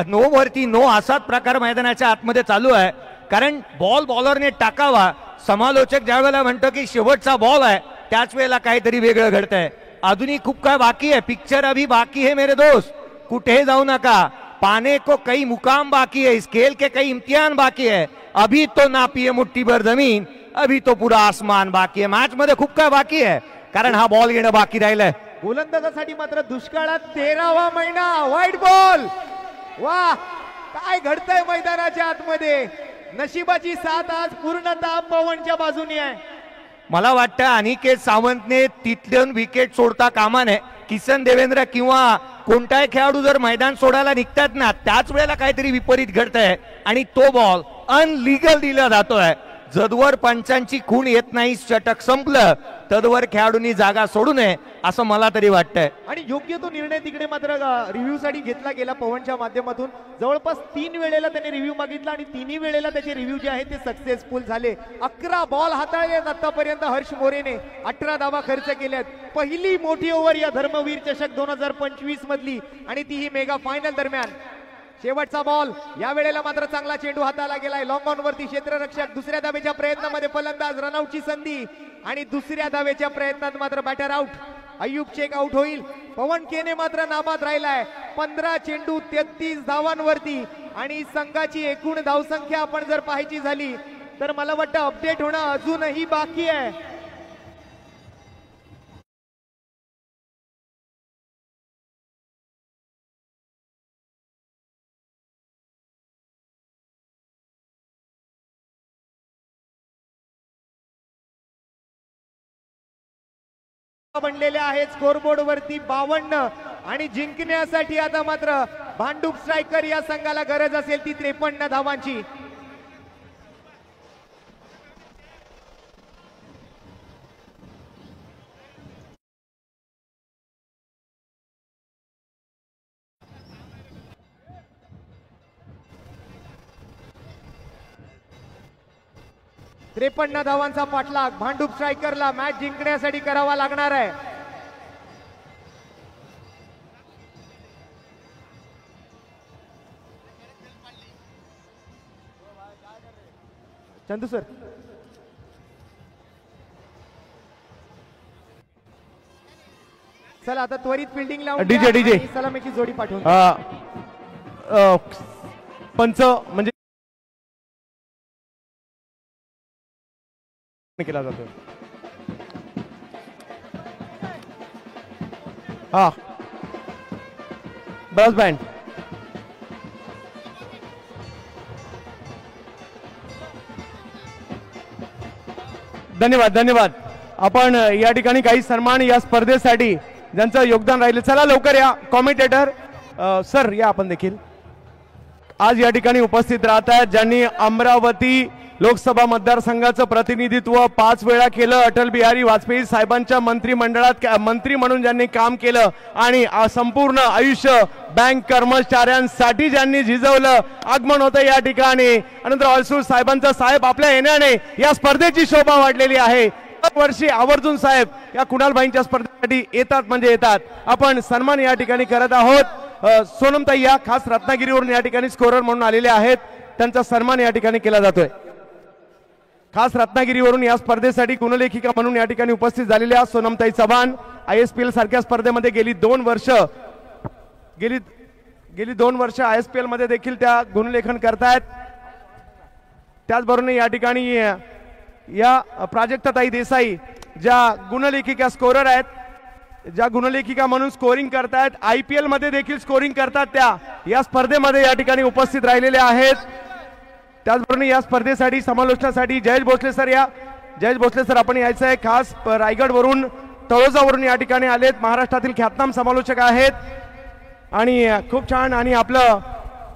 नो वरती नो असाच प्रकार मैदानाच्या आतमध्ये चालू आहे. कारण बॉल बॉलरने टाकावा. समालोचक ज्या वेळेला म्हणतो की शेवटचा बॉल आहे, त्याच वेळेला काहीतरी वेगळं घडतंय. अजूनही खूप काय बाकी आहे. पिक्चर अभी बाकी है मेरे दोस्त. कुठे जाऊ नका. पाने को कई मुकाम बाकी है, इस खेल के कई इम्तिहान बाकी है. अभी तो नापिए मुट्ठी भर जमीन, अभी तो पूरा आसमान बाकी है. मॅच मध्ये खूप काय बाकी आहे, कारण हा बॉल घेणं बाकी राहिलंय. गोलंदाजासाठी मात्र दुष्काळात 13वा महिना. White ball. वा, काय घडतंय मैदानाच्या आतमध्ये. नशिबाची साथ आज पूर्णतः पवनच्या बाजूने आहे. मला वाटतं अनिकेत सावंतने तिथून विकेट सोडता कामा नये. किसन देवेंद्र किंवा कोणताही खेळाडू जर मैदान सोडायला निघतात ना, त्याच वेळेला काहीतरी विपरीत घडतंय आणि तो बॉल अनलिगल दिला जातोय. जदवर पंचांची खूण येत नाही, षटक संपलं, तदवर खेळाडूंनी जागा सोडू नये असं मला तरी वाटतंय. आणि योग्य तो निर्णय तिकडे मात्र रिव्ह्यू साठी घेतला गेला पवनच्या माध्यमातून. जवळपास 3 वेळेला त्याने रिव्ह्यू मागितला आणि 3ही वेळेला त्याचे रिव्ह्यू जे आहे ते सक्सेसफुल झाले. 11 बॉल हाताळलेत आतापर्यंत हर्ष मोरेने. 18 धावा खर्च केल्यात. पहिली मोठी ओव्हर या धर्मवीर चषक 2025 मधली आणि तीही मेगा फायनल दरम्यान. शेवटचा बॉल. या वेळेला मात्र चांगला चेंडू हाताला गेलाय. लॉंग ऑन वरती क्षेत्ररक्षक. दुसऱ्या धावेच्या प्रयत्नामध्ये फलंदाज रनआउटची संधी आणि दुसऱ्या धावेच्या प्रयत्नात मात्र बॅटर आउट. अय्यूब शेख आउट होईल. पवन केने मात्र नाबाद राहिलाय. 15 चेंडू 33 धावांवरती आणि संघाची एकूण धावसंख्या आपण जर पाहायची झाली तर मला वाटतं अपडेट होणं अजूनही बाकी आहे. बनलेले आहेत स्कोरबोर्ड वरती 52 आणि जिंकण्यासाठी आता मात्र भांडूप स्ट्रायकर या संघाला गरज असेल ती 53 धावांची. त्रेपन्न धावांचा पाठलाग भांडूप स्ट्रायकरला मॅच जिंकण्यासाठी करावा लागणार आहे. चंदू सर, चला आता त्वरित फिल्डिंग लावून डीजे सलामीची जोडी पाठवून पंच म्हणजे केला जातो. हा ब्रास बँड. धन्यवाद. आपण या ठिकाणी काही सन्मान या स्पर्धेसाठी ज्यांचं योगदान राहिले, चला लवकर या. कॉमेंटेटर सर या आपण देखील आज या ठिकाणी उपस्थित राहत आहेत, ज्यांनी अमरावती लोकसभा मतदारसंघाचं प्रतिनिधित्व 5 वेळा केलं. अटल बिहारी वाजपेयी साहेबांच्या मंत्रिमंडळात मंत्री म्हणून ज्यांनी काम केलं आणि संपूर्ण आयुष्य बँक कर्मचाऱ्यांसाठी ज्यांनी झिजवलं. आगमन होतं या ठिकाणी. अनंतर ऑलसूर साहेबांचा साहेब आपल्या येण्याने या स्पर्धेची शोभा वाढलेली आहे. वर्षी आवर्जून साहेब या कुणालबाईंच्या स्पर्धेसाठी येतात म्हणजे येतात. आपण सन्मान या ठिकाणी करत आहोत. सोनमताई या खास रत्नागिरीवरून या ठिकाणी स्कोरर म्हणून आलेले आहेत, त्यांचा सन्मान या ठिकाणी केला जातोय. खास रत्नागिरीवरून या स्पर्धेसाठी गुणलेखिका म्हणून या ठिकाणी उपस्थित झालेल्या सोनमताई चव्हाण. ISPL सारख्या स्पर्धेमध्ये गेली 2 वर्ष ISPL मध्ये देखील त्या गुणलेखन करतायत. त्याचबरोबर या ठिकाणी या प्राजक्ताताई देसाई ज्या गुणलेखिका स्कोरर आहेत, ज्या गुणलेखिका म्हणून स्कोरिंग करतायत, IPL मध्ये देखील स्कोरिंग करतात, त्या या स्पर्धेमध्ये या ठिकाणी उपस्थित राहिलेल्या आहेत. त्याचबरोबर या स्पर्धेसाठी समालोचनासाठी जयेश भोसले सर जयेश भोसले सर आपण यायचं आहे. खास रायगडवरून तळोजावरून या ठिकाणी आलेत. महाराष्ट्रातील ख्यातनाम समालोचक आहेत आणि खूप छान. आणि आपलं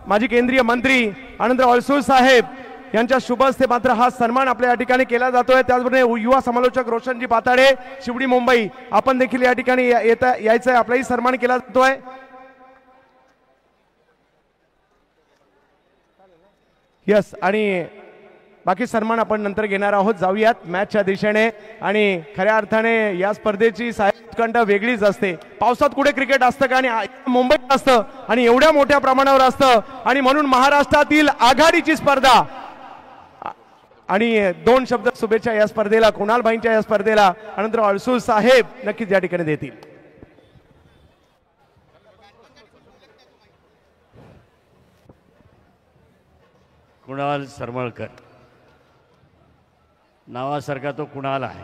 माजी केंद्रीय मंत्री आनंदराव अडसूळ साहेब यांच्या शुभ हस्ते मात्र हा सन्मान आपल्या या ठिकाणी केला जातोय. त्याचबरोबर युवा समालोचक रोशनजी पाताडे शिवडी मुंबई आपण देखील या ठिकाणी यायचं आहे, आपलाही सन्मान केला जातोय. यस, आणि बाकी सन्मान आपण नंतर घेणार आहोत. जाऊयात मॅचच्या दिशेने. आणि खऱ्या अर्थाने या स्पर्धेची उत्कंठा वेगळीच असते. पावसात कुठे क्रिकेट असतं का, आणि मुंबईत असतं आणि एवढ्या मोठ्या प्रमाणावर असतं. आणि म्हणून महाराष्ट्रातील आघाडीची स्पर्धा. आणि दोन शब्द शुभेच्छा या स्पर्धेला, कुणाल भाईंच्या या स्पर्धेला आनंदराव अडसूळ साहेब नक्कीच या ठिकाणी देतील. कुणाल सरमळकर नावासारखा तो कुणाल आहे.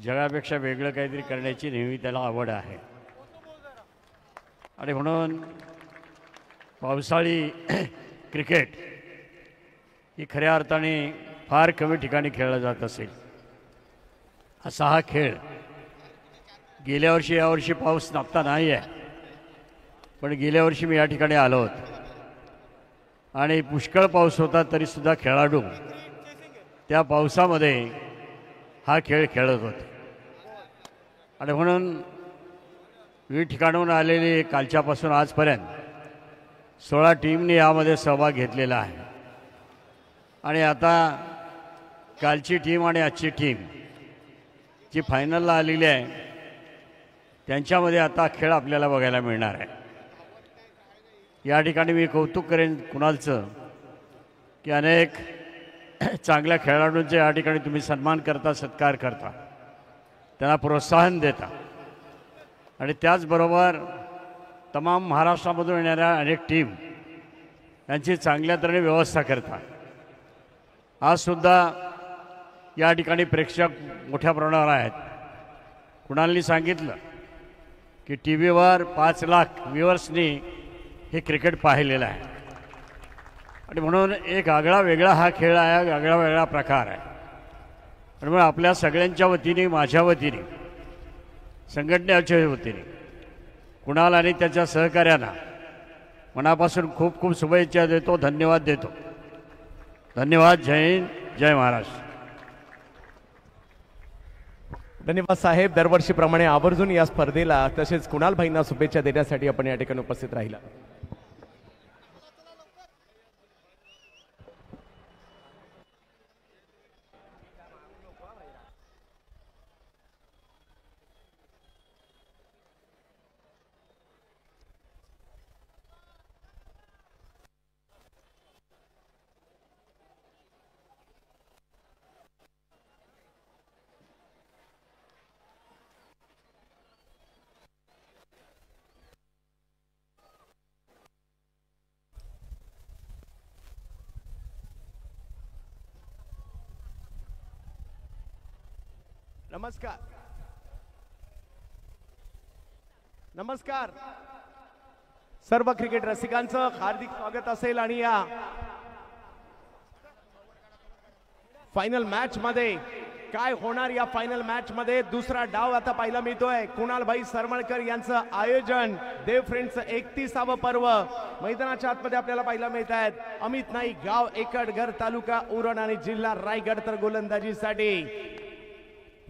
जगापेक्षा वेगळं काहीतरी करण्याची नेहमी त्याला आवड आहे. आणि म्हणून पावसाळी क्रिकेट ही खऱ्या अर्थाने फार कमी ठिकाणी खेळला जात असेल. असा हा खेळ गेल्या वर्षी यावर्षी पाऊस नापता नाही आहे, पण गेल्या वर्षी मी या ठिकाणी आलो होतो आणि पुष्कळ पाऊस होता तरीसुद्धा खेळाडू त्या पावसामध्ये हा खेळ खेळत होते. आणि म्हणून विविध ठिकाणून आलेले कालच्यापासून आजपर्यंत 16 टीमने यामध्ये सहभाग घेतलेला आहे. आणि आता कालची टीम आणि आजची टीम जी फायनलला आलेली आहे त्यांच्यामध्ये आता खेळ आपल्याला बघायला मिळणार आहे. या ठिकाणी मी कौतुक करेन कुणालचं की अनेक चांगल्या खेळाडूंचे या ठिकाणी तुम्ही सन्मान करता, सत्कार करता, त्यांना प्रोत्साहन देता. आणि त्याचबरोबर तमाम महाराष्ट्रामधून येणाऱ्या अनेक टीम यांची चांगल्या तऱ्हेने व्यवस्था करता. आजसुद्धा या ठिकाणी प्रेक्षक मोठ्या प्रमाणावर आहेत. कुणालनी सांगितलं की TV वर 5 लाख व्ह्युअर्सनी हे क्रिकेट पाहिलेलं आहे. आणि म्हणून एक आगळा वेगळा हा खेळ आहे, आगळा वेगळा प्रकार आहे. आणि म्हणून आपल्या सगळ्यांच्या वतीने, माझ्या वतीने, संघटनेच्या वतीने कुणाल आणि त्याच्या सहकार्यांना मनापासून खूप खूप शुभेच्छा देतो, धन्यवाद देतो. धन्यवाद. जय हिंद, जय महाराष्ट्र. धन्यवाद साहेब. दरवर्षीप्रमाणे आवर्जून या स्पर्धेला तसेच कुणाल भाईंना शुभेच्छा देण्यासाठी आपण या ठिकाणी उपस्थित राहिला. नमस्कार. नमस्कार सर्व क्रिकेट रसिकांचं हार्दिक स्वागत असेल. आणि या फायनल मॅच मध्ये काय होणार, या फायनल मॅच मध्ये दुसरा डाव आता पाहायला मिळतोय. कुणालभाई सरमळकर यांचं आयोजन, देव फ्रेंड्सचं 31वे पर्व मैदानाच्या आतमध्ये आपल्याला पाहायला मिळत आहेत. अमित नाईक, गाव एकटघर, तालुका उरण आणि जिल्हा रायगड. तर गोलंदाजीसाठी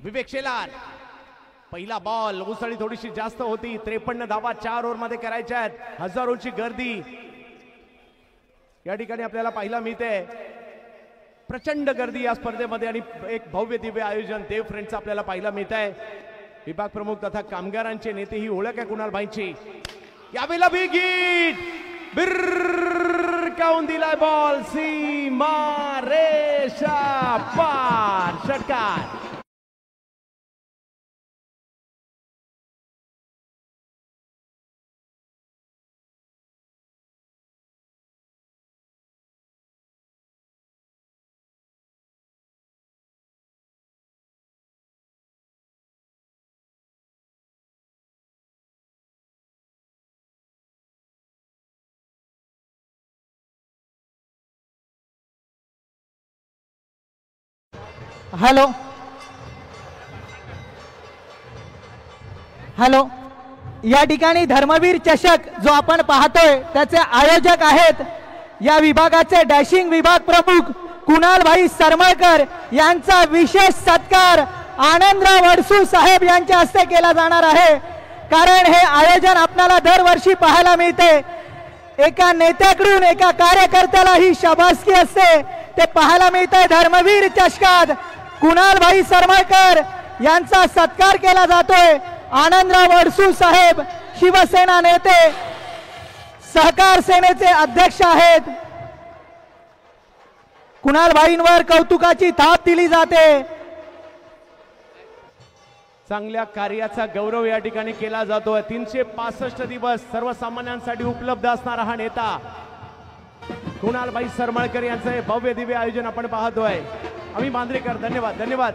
विवेक शेलार. पहिला बॉल, उसळी थोडीशी जास्त होती. 53 धावा 4 ओव्हरमध्ये करायच्या आहेत. हजारोची गर्दी या ठिकाणी आपल्याला पाहायला मिळते. प्रचंड गर्दी या स्पर्धेमध्ये आणि एक भव्य दिव्य आयोजन देव फ्रेंड्स आपल्याला पाहायला मिळत आहे. विभाग प्रमुख तथा कामगारांचे नेते ही ओळख आहे कुणालभाईंची. यावेळेला बिग हिट, बिरकावून दिलाय बॉल, सीमा रेषा पार, षटकार. हॅलो हॅलो, या ठिकाणी धर्मवीर चषक जो आपण पाहतोय त्याचे आयोजक आहेत या विभागाचे डॅशिंग विभाग प्रमुख कुणालभाई सरमळकर यांचा विशेष सत्कार आनंदराव वडसू साहेब यांच्या हस्ते केला जाणार आहे. कारण हे आयोजन आपल्याला दरवर्षी पाहायला मिळते. एका नेत्याकडून एका कार्यकर्त्याला ही शाबासकी असते ते पाहायला मिळते. धर्मवीर चषकात कुणालभाई सरमळकर यांचा सत्कार केला जातोय. आनंदराव वडसू साहेब शिवसेना नेते, सहकार सेनेचे अध्यक्ष आहेत. कुणालभाईंवर कौतुकाची थाप दिली जाते. चांगल्या कार्याचा गौरव या ठिकाणी केला जातोय. 365 दिवस सर्वसामान्यांसाठी उपलब्ध असणारा हा नेता कुणालभाई सरमळकर यांचं हे भव्य दिव्य आयोजन आपण पाहतोय. आम्ही बांद्रेकर, धन्यवाद धन्यवाद.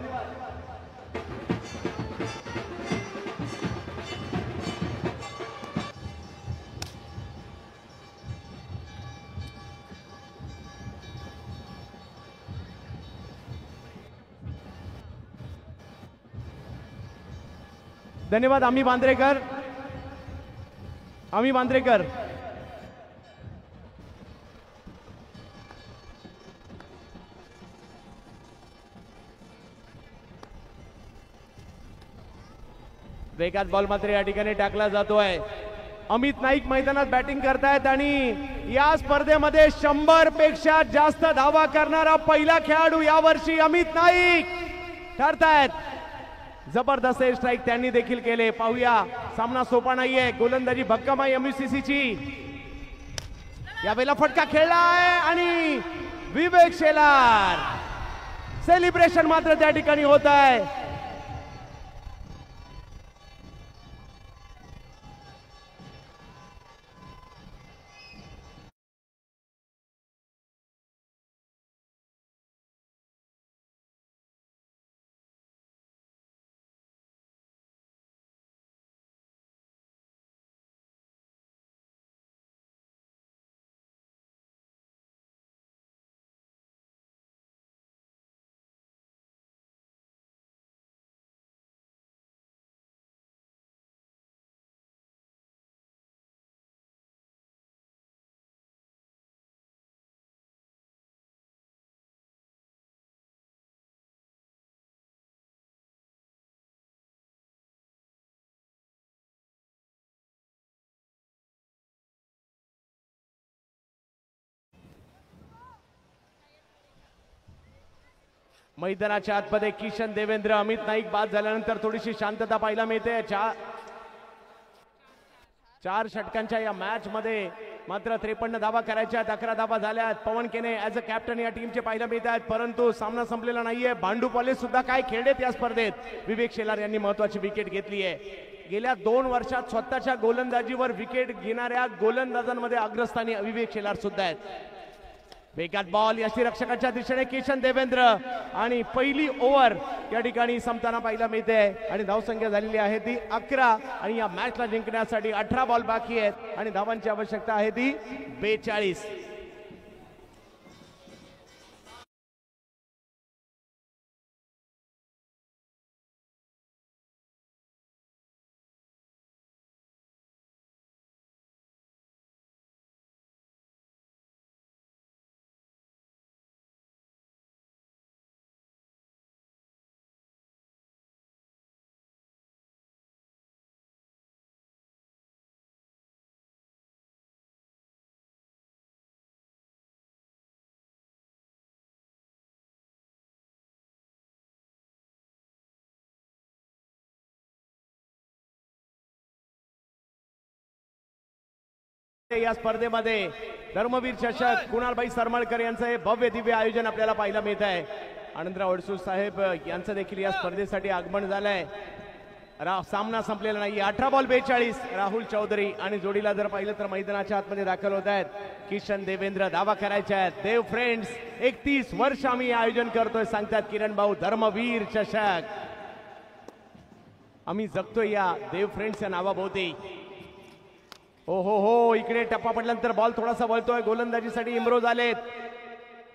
धन्यवाद आम्ही बांद्रेकर. आम्ही बांद्रेकर. वेगात बॉल मात्र या ठिकाणी टाकला जातोय. अमित नाईक मैदानात बॅटिंग करतायत आणि या स्पर्धेमध्ये 100 पेक्षा जास्त धावा करणारा पहिला खेळाडू यावर्षी अमित नाईक ठरतायत. जबरदस्त स्ट्राइक त्यांनी देखील केले. पाहूया, सामना सोपा नाहीये. गोलंदाजी भक्कम आहे MUCC ची. यावेळेला फटका खेळला आहे आणि विवेक शेलार. सेलिब्रेशन मात्र त्या ठिकाणी होत आहे. मैदानाच्या आतमध्ये किशन देवेंद्र, अमित नाईक बाद झाल्यानंतर थोडीशी शांतता पाहायला मिळते. 4 षटकांच्या या मॅच मध्ये मात्र 53 धावा करायच्या. 11 धावा झाल्यात. पवन केने ऍज अ कॅप्टन या टीमचे पाहायला मिळत आहेत. परंतु सामना संपलेला नाहीये. भांडू पॉले सुद्धा काय खेळलेत या स्पर्धेत. विवेक शेलार यांनी महत्वाची विकेट घेतली आहे. गेल्या 2 वर्षात स्वतःच्या गोलंदाजीवर विकेट घेणाऱ्या गोलंदाजांमध्ये अग्रस्थानी विवेक शेलार सुद्धा आहेत. वेगात बॉल यष्टीरक्षकाच्या दिशेने किशन देवेंद्र आणि पहिली ओव्हर या ठिकाणी संपताना पाहायला मिळते आणि धावसंख्या झालेली आहे ती 11 आणि या मॅचला जिंकण्यासाठी 18 बॉल बाकी आहेत आणि धावांची आवश्यकता आहे ती 42. या स्पर्धेमध्ये धर्मवीर चषक कुणालभाई सरमळकर यांचं हे भव्य दिव्य आयोजन आपल्याला पाहायला मिळत आहे. आनंदराव वडसू साहेब यांचं देखील या स्पर्धेसाठी आगमन झालंय. सामना संपलेला नाही. 18 बॉल 42. राहुल चौधरी आणि जोडीला जर पाहिलं तर मैदानाच्या आतमध्ये दाखल होत आहेत. किशन देवेंद्र धावा करायच्या आहेत. देव फ्रेंड्स 31 वर्ष आम्ही आयोजन करतोय सांगतात किरण भाऊ. धर्मवीर चषक आम्ही जगतोय या देव फ्रेंड्स या नावाभोवती. हो हो हो, इकडे टप्पा पडल्यानंतर बॉल थोडासा वळतोय. गोलंदाजीसाठी इम्रोज आलेत.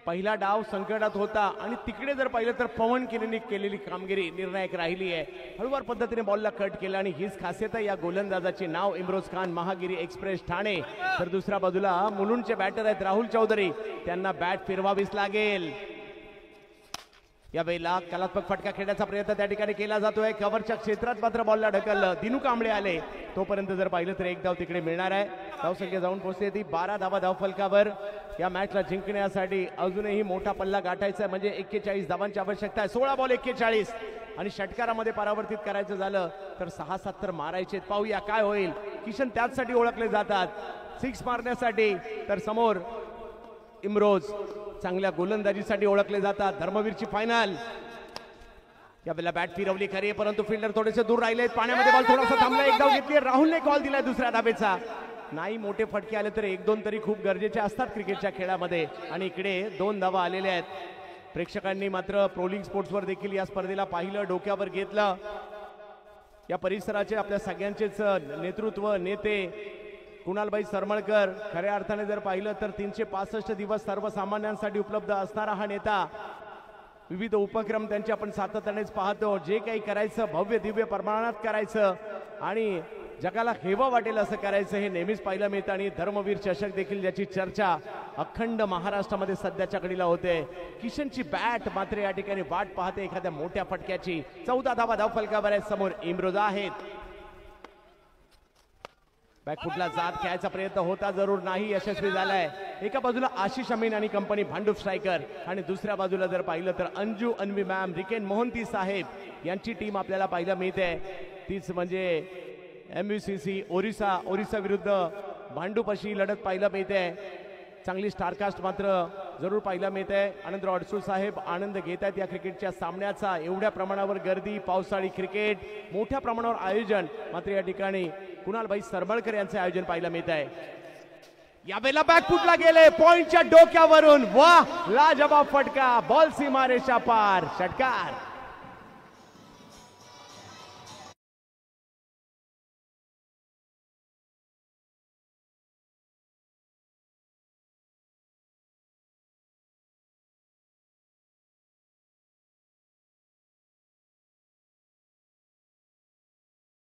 पहिला डाव संकटात होता आणि तिकडे जर पाहिलं तर पवन केलेली केलेली कामगिरी निर्णायक राहिली आहे. हळूवार पद्धतीने बॉलला कट केला आणि हीच खासियत आहे या गोलंदाजाचे नाव इम्रोज खान, महागिरी एक्सप्रेस ठाणे. तर दुसऱ्या बाजूला मुलुंडचे बॅटर आहेत राहुल चौधरी, त्यांना बॅट फिरवावीच लागेल. या वेळेला कलात्मक फटका खेळण्याचा प्रयत्न त्या ठिकाणी केला जातोय. कव्हरच्या क्षेत्रात मात्र बॉलला ढकललं. दिनू कांबळे आले, तोपर्यंत जर पाहिलं तर एक धाव तिकडे मिळणार आहे. धावसंख्या जाऊन पोहोचते ती 12 धावा धावफलकावर. या मॅचला जिंकण्यासाठी अजूनही मोठा पल्ला गाठायचा आहे, म्हणजे 41 धावांची आवश्यकता आहे. 16 बॉल 41 आणि षटकारामध्ये परावर्तित करायचं झालं तर 6-7 तर मारायचे. पाहूया काय होईल. किशन त्याचसाठी ओळखले जातात, 6 मारण्यासाठी. तर समोर इम्रोज चांगल्या गोलंदाजीसाठी ओळखले जातात. धर्मवीरची फायनल. या वेळेला बॅट फिरवली खरी, परंतु फिल्डर थोडेसे दूर राहिले. पाण्यामध्ये बॉल थोडासा थांबला. एक धाव घेतली. राहुलने कॉल दिलाय दुसऱ्या धावेचा. नाही मोठे फटके आले तर 1-2 तरी खूप गरजेचे असतात क्रिकेटच्या खेळामध्ये, आणि इकडे 2 धावा आलेल्या आहेत. प्रेक्षकांनी मात्र प्रोलिंग स्पोर्ट्सवर देखील या स्पर्धेला पाहिलं, डोक्यावर घेतलं. या परिसराचे आपल्या सगळ्यांचेच नेतृत्व नेते कुणालभाई सरमळकर, खऱ्या अर्थाने जर पाहिलं तर 365 दिवस सर्वसामान्यांसाठी उपलब्ध असणारा हा नेता. विविध उपक्रम त्यांचे आपण सातत्यानेच पाहतो. जे काही करायचं भव्य दिव्य प्रमाणात करायचं आणि जगाला हेवा वाटेल असं करायचं हे नेहमीच पाहायला मिळतं. आणि धर्मवीर चषक देखील ज्याची चर्चा अखंड महाराष्ट्रामध्ये सध्याच्या घडीला होते. किशनची बॅट मात्र या ठिकाणी वाट पाहते एखाद्या मोठ्या फटक्याची. 14 धावा धावफलकावर आहेत. समोर इम्रोज आहेत. बॅकफुटला जात खेळायचा प्रयत्न होता, जरूर नाही यशस्वी झालाय. एका बाजूला आशिष अमीन आणि कंपनी भांडूप स्ट्रायकर, आणि दुसऱ्या बाजूला जर पाहिलं तर अंजू अन्वी मॅम, रिकेन मोहंती साहेब यांची टीम आपल्याला पाहायला मिळते. तीच म्हणजे MUCC ओरिसा विरुद्ध भांडूप अशी लढत पाहायला मिळते. चांगली स्टारकास्ट मात्र जरूर पाहायला मिळते. आनंदराव अडसूळ साहेब आनंद घेत आहेत या क्रिकेटच्या सामन्याचा. एवढ्या प्रमाणावर गर्दी, पावसाळी क्रिकेट, मोठ्या प्रमाणावर आयोजन मात्र या ठिकाणी कुणालभाई सरमळकर यांचे आयोजन पाहायला मिळत आहे. यावेळेला बॅकफुटला गेले, पॉइंटच्या डोक्यावरून. वाह, लाजवाब फटका, बॉल सीमारेषा पार, षटकार.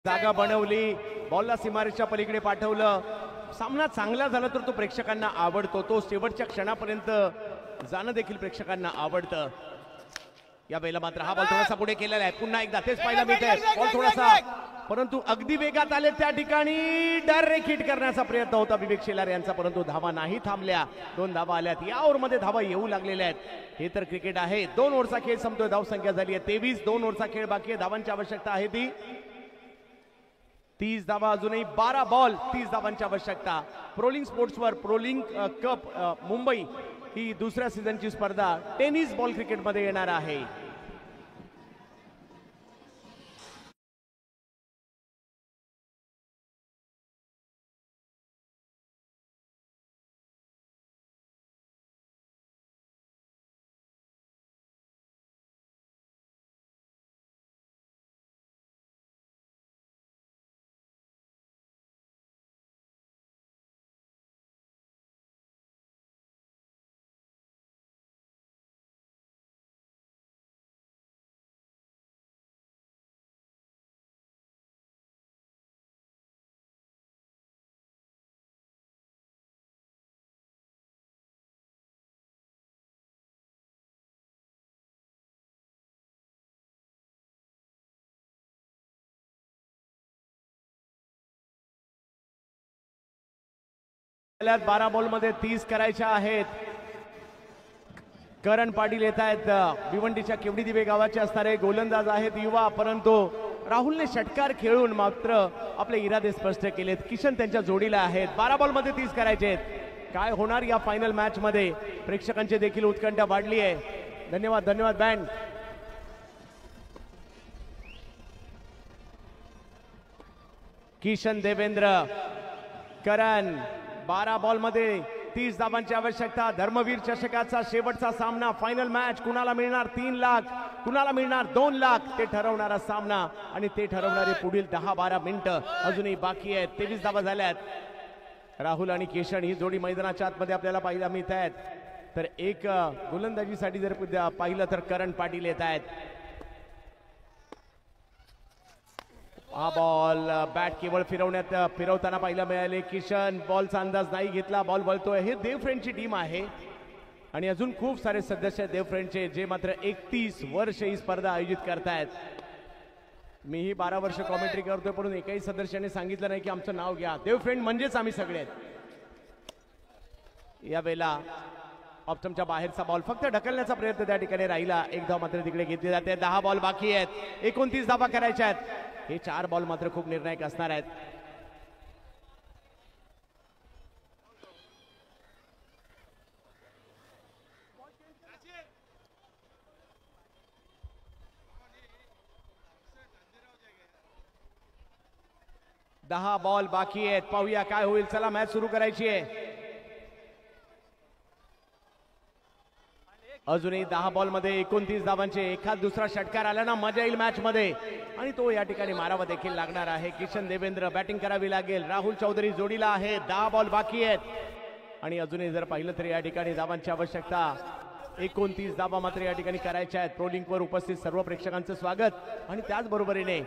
जागा बनवली, बॉलला सीमारेषा पलीकडे पाठवलं. सामना चांगला झाला तर तो प्रेक्षकांना आवडतो. तो शेवटच्या क्षणापर्यंत जाणं देखील प्रेक्षकांना आवडतं. या वेळेला मात्र हा बॉल थोडासा पुढे केलेला आहे. पुन्हा एकदा तेच पाहायला मिळतंय. बॉल थोडासा, परंतु अगदी वेगात आले त्या ठिकाणी. डायरेक्ट हिट करण्याचा प्रयत्न होता विवेक शेलार यांचा, परंतु धावा नाही थांबल्या. 2 धावा आल्यात. या ओव्हरमध्ये धावा येऊ लागलेल्या आहेत. हे तर क्रिकेट आहे. 2 ओव्हरचा खेळ संपतोय. धावसंख्या झाली आहे 23. 2 ओव्हरचा खेळ बाकी आहे. धावांची आवश्यकता आहे ती 30 धावा. अजूनही 12 बॉल 30 धावांची आवश्यकता. प्रोलिंग स्पोर्ट्सवर प्रोलिंग कप मुंबई ही दुसऱ्या सीझनची स्पर्धा टेनिस बॉल क्रिकेटमध्ये येणार आहे. पहिल्यात 12 बॉल मध्ये 30 करायच्या आहेत. करण पाटील येत आहेत. भिवंडीच्या केवडी दिवे गावाचे असणारे गोलंदाज आहेत, युवा, परंतु राहुलने षटकार खेळून मात्र आपले इरादे स्पष्ट केलेत. किशन त्यांच्या जोडीला आहेत. 12 बॉल मध्ये 30 करायचे आहेत. काय होणार या फायनल मॅच मध्ये प्रेक्षकांची देखील उत्कंठा वाढली आहे. धन्यवाद, धन्यवाद बँड. किशन देवेंद्र, करण, 12 बॉल मध्ये 30 धावांची आवश्यकता. धर्मवीर चषकाचा शेवटचा सामना, फायनल मॅच. कुणाला मिळणार 3 लाख, कुणाला मिळणार 2 लाख, ते ठरवणारा सामना आणि ते ठरवणारे पुढील 10-12 मिनिटं अजूनही बाकी आहेत. 23 धावा झाल्यात. राहुल आणि किशन ही जोडी मैदानाच्या आतमध्ये आपल्याला पाहायला मिळत आहेत. तर एक गोलंदाजीसाठी जर पाहिलं तर करण पाटील येत आहेत. हा बॉल बॅट केवळ फिरवताना पाहायला मिळाले. किशन बॉलचा अंदाज नाही घेतला, बॉल वळतोय. हे देव फ्रेंडची टीम आहे आणि अजून खूप सारे सदस्य देव फ्रेंडचे जे मात्र 31 वर्ष ही स्पर्धा आयोजित करतायत. मीही 12 वर्ष कॉमेंट्री करतोय, पण एकाही सदस्याने सांगितलं नाही की आमचं नाव घ्या. देव फ्रेंड म्हणजेच आम्ही सगळे आहेत. यावेळेला ऑप्टमच्या बाहेरचा बॉल फक्त ढकलण्याचा प्रयत्न त्या ठिकाणी राहिला. एक धाव मात्र तिकडे घेतली जाते. 10 बॉल बाकी आहेत, 29 धावा करायच्या आहेत. हे 4 बॉल मात्र खूप निर्णायक असणार आहेत. दहा बॉल बाकी आहेत. पाहूया काय होईल. चला मॅच सुरू करायची आहे. अजूनही 10 बॉल मध्ये 29 धावांचे. एखाद दुसरा षटकार आला ना मजा येईल मॅच मध्ये, आणि तो या ठिकाणी मारावा देखील लागणार आहे. किशन देवेंद्र बॅटिंग करावी लागेल. राहुल चौधरी जोडीला आहे. 10 बॉल बाकी आहेत आणि अजूनही जर पाहिलं तर या ठिकाणी धावांची आवश्यकता. 29 धावा मात्र या ठिकाणी करायच्या आहेत. प्रोलिंकवर उपस्थित सर्व प्रेक्षकांचं स्वागत. आणि त्याचबरोबरीने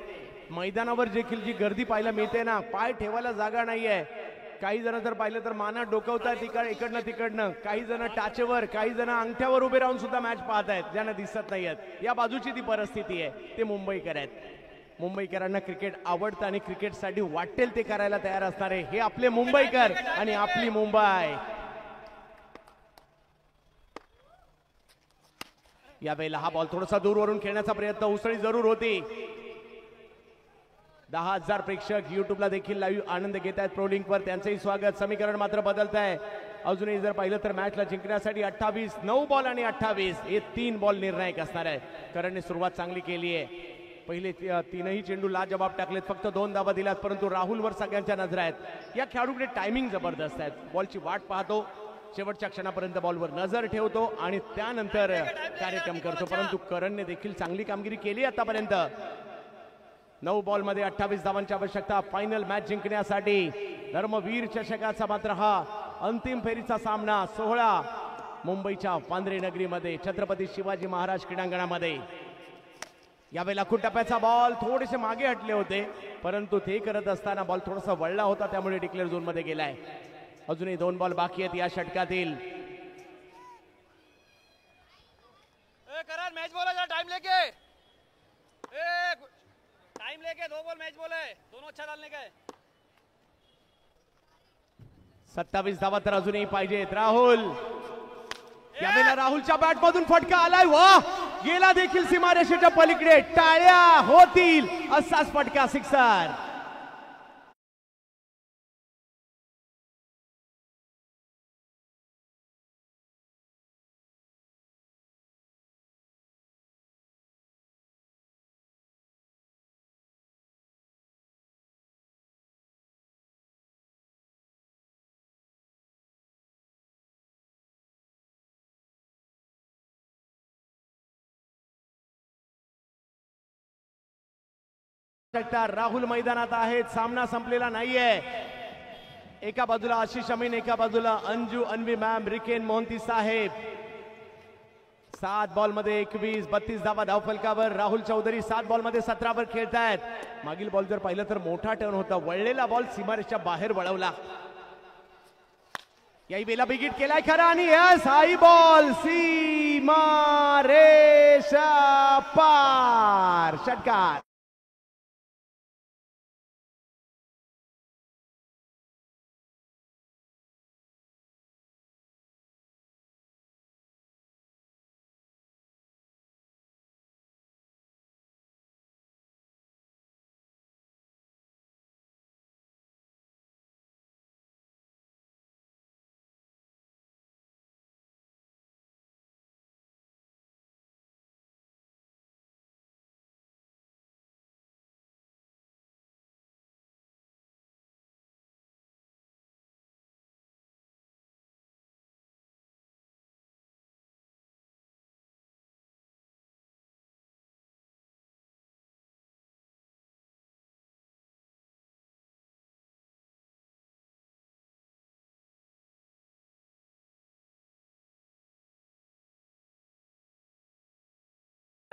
मैदानावर देखील जी गर्दी पाहायला मिळते ना, पाय ठेवायला जागा नाहीये. काही जण जर पाहिलं तर माना डोकवतात इकडनं तिकडनं, काही जण टाचेवर, काही जण अंगठ्यावर उभे राहून सुद्धा मॅच पाहत आहेत, ज्यांना दिसत नाहीयेत. या बाजूची ती परिस्थिती आहे. ते मुंबईकर आहेत. मुंबईकरांना क्रिकेट आवडतं आणि क्रिकेटसाठी वाटेल ते करायला तयार असणारे हे आपले मुंबईकर आणि आपली मुंबई. यावेळेला हा बॉल थोडासा दूरवरून खेळण्याचा प्रयत्न. उसळी जरूर होती. 10,000 प्रेक्षक युट्यूबला देखील लाईव्ह आनंद घेत आहेत. प्रोलिंकवर त्यांचंही स्वागत. समीकरण मात्र बदलत आहे. अजूनही जर पाहिलं तर मॅचला जिंकण्यासाठी 28 9 बॉल आणि 28 हे 3 बॉल निर्णायक असणार आहे. करणने सुरुवात चांगली केली आहे. पहिले 3ही चेंडू लाजबाब टाकलेत. फक्त 2 धावा दिल्यात, परंतु राहुलवर सगळ्यांच्या नजरा आहेत. या खेळाडूकडे टायमिंग जबरदस्त आहे. बॉलची वाट पाहतो, शेवटच्या क्षणापर्यंत बॉलवर नजर ठेवतो आणि त्यानंतर कार्यक्रम करतो. परंतु करणने देखील चांगली कामगिरी केली आतापर्यंत. 9 बॉल मध्ये 28 धावांची आवश्यकता फायनल मॅच जिंकण्यासाठी. धर्मवीर चषकाचा मात्र हा अंतिम फेरीचा सामना 16 मुंबईच्या वांद्रे नगरीमध्ये छत्रपती शिवाजी महाराज क्रीडांगणामध्ये. यावेळेला टप्प्याचा बॉल थोडेसे मागे हटले होते, परंतु ते करत असताना बॉल थोडासा वळला होता, त्यामुळे डिक्लेअर झोन मध्ये गेलाय. अजूनही 2 बॉल बाकी आहेत या षटकातील. मैच बोला टाइम लेके, टाइम लेके 2 बॉल मैच बोले, दोनों अच्छा डालने का है. 27 धावा तर अजूनही पाहिजेत. राहुल, यावेळेला राहुलच्या बॅट मधून फटका आलाय. वाह, गेला देखील सीमारेषेच्या पलीकडे. टाळ्या होतील असाच फटका, सिक्सर. राहुल मैदानात आहेत. सामना संपलेला नाहीये. एका बाजूला आशिष अमीन, एका बाजूला अंजू अन्वी मॅम, रिकेन मोहंती साहेब. 7 बॉल मध्ये 21 32 धावा धावफलकावर. राहुल चौधरी 7 बॉल मध्ये 17 वर खेळतायत. मागील बॉल जर पाहिलं तर मोठा टर्न होता. वळलेला बॉल सीमारेषच्या बाहेर वळवला. याही वेळेला बिगिट केलाय खरा आणि यस, हाई बॉल सीमारेषा पार. षटकार.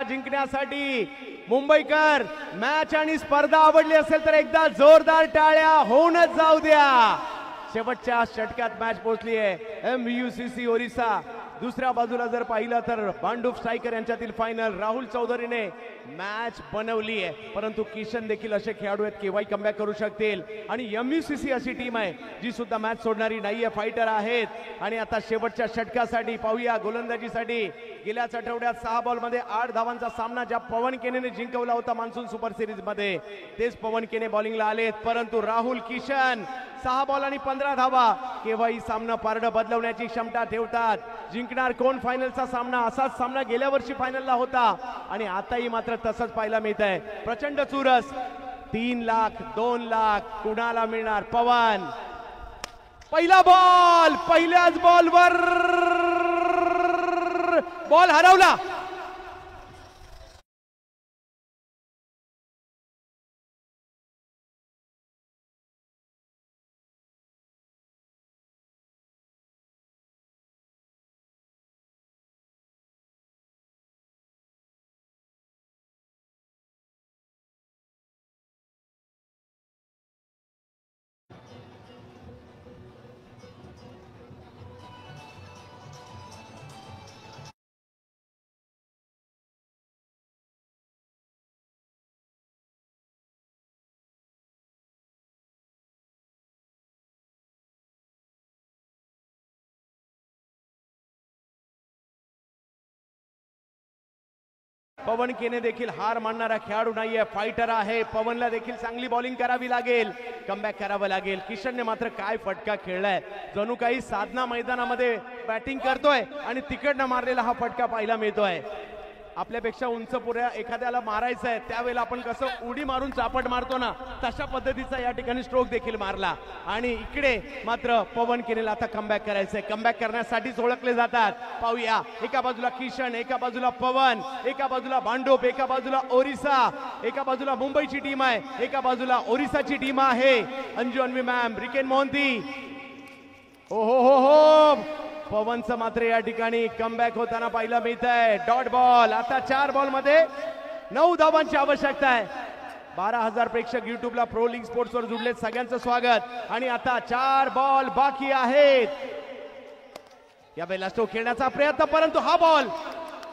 जिंकण्यासाठी मुंबईकर मॅच आणि स्पर्धा आवडली असेल तर एकदा जोरदार टाळ्या होऊनच जाऊ द्या. शेवटच्या षटकात मॅच पोहोचली आहे MUCC ओरिसा. दुसऱ्या बाजूला जर पाहिलं तर भांडूप स्ट्रायकर यांच्यातील फायनल राहुल चौधरीने मॅच बनवली आहे, परंतु किशन देखील असे खेळाडू आहेत केव्हाही कमबॅक करू शकतील. आणि MUCC अशी टीम आहे जी सुद्धा मॅच सोडणारी नाहीये, फायटर आहेत. आणि आता शेवटच्या षटकासाठी पाहूया गोलंदाजीसाठी. गेल्याच आठवड्यात 6 बॉलमध्ये 8 धावांचा सामना ज्या पवन केनेने जिंकवला होता मान्सून सुपर सिरीज मध्ये, तेच पवन केने बॉलिंगला आलेत. परंतु राहुल किशन 6 बॉल आणि 15 धावा केव्हाही सामना पारडं बदलवण्याची क्षमता ठेवतात. जिंकणार कोण फायनलचा सामना? असाच सामना गेल्या वर्षी फायनलला होता आणि आताही मात्र तसंच पाहायला मिळत आहे. प्रचंड चुरस. 3 लाख 2 लाख कुणाला मिळणार? पवन पहिला बॉल, पहिल्याच बॉलवर बॉल हरवला. पवन केने देखील हार मानणारा खेळाडू नाहीये, फायटर आहे. पवनला देखील चांगली बॉलिंग करावी लागेल, कमबॅक करावं लागेल. किशनने मात्र काय फटका खेळलाय, जणू काही साधना मैदानामध्ये बॅटिंग करतोय आणि तिकडनं मारलेला हा फटका पाहायला मिळतोय. आपल्यापेक्षा उंच पुऱ्या एखाद्याला मारायचं आहे त्यावेळेला आपण कसं उडी मारून चापट मारतो ना, तशा पद्धतीचा या ठिकाणी स्ट्रोक देखील मारला. आणि इकडे मात्र पवन केनेला आता कमबॅक करायचंय. कमबॅक करण्यासाठीच ओळखले जातात. पाहूया, एका बाजूला किशन, एका बाजूला पवन, एका बाजूला भांडूप, एका बाजूला ओरिसा, एका बाजूला मुंबईची टीम आहे, एका बाजूला ओरिसाची टीम आहे. अंजू अन्वी मॅम, रिकेन मोहंती. हो हो हो हो, पवनचं मात्र या ठिकाणी कमबॅक होताना पाहायला मिळत आहे. Dot ball. आता 4 बॉल मध्ये 9 धावांची आवश्यकता आहे. 12,000 प्रेक्षक युट्यूबला प्रो लीग स्पोर्ट्स वर जुडलेत, सगळ्यांचं स्वागत. आणि आता 4 बॉल बाकी आहेत. यावेळेला स्ट्रोक खेळण्याचा प्रयत्न, परंतु हा बॉल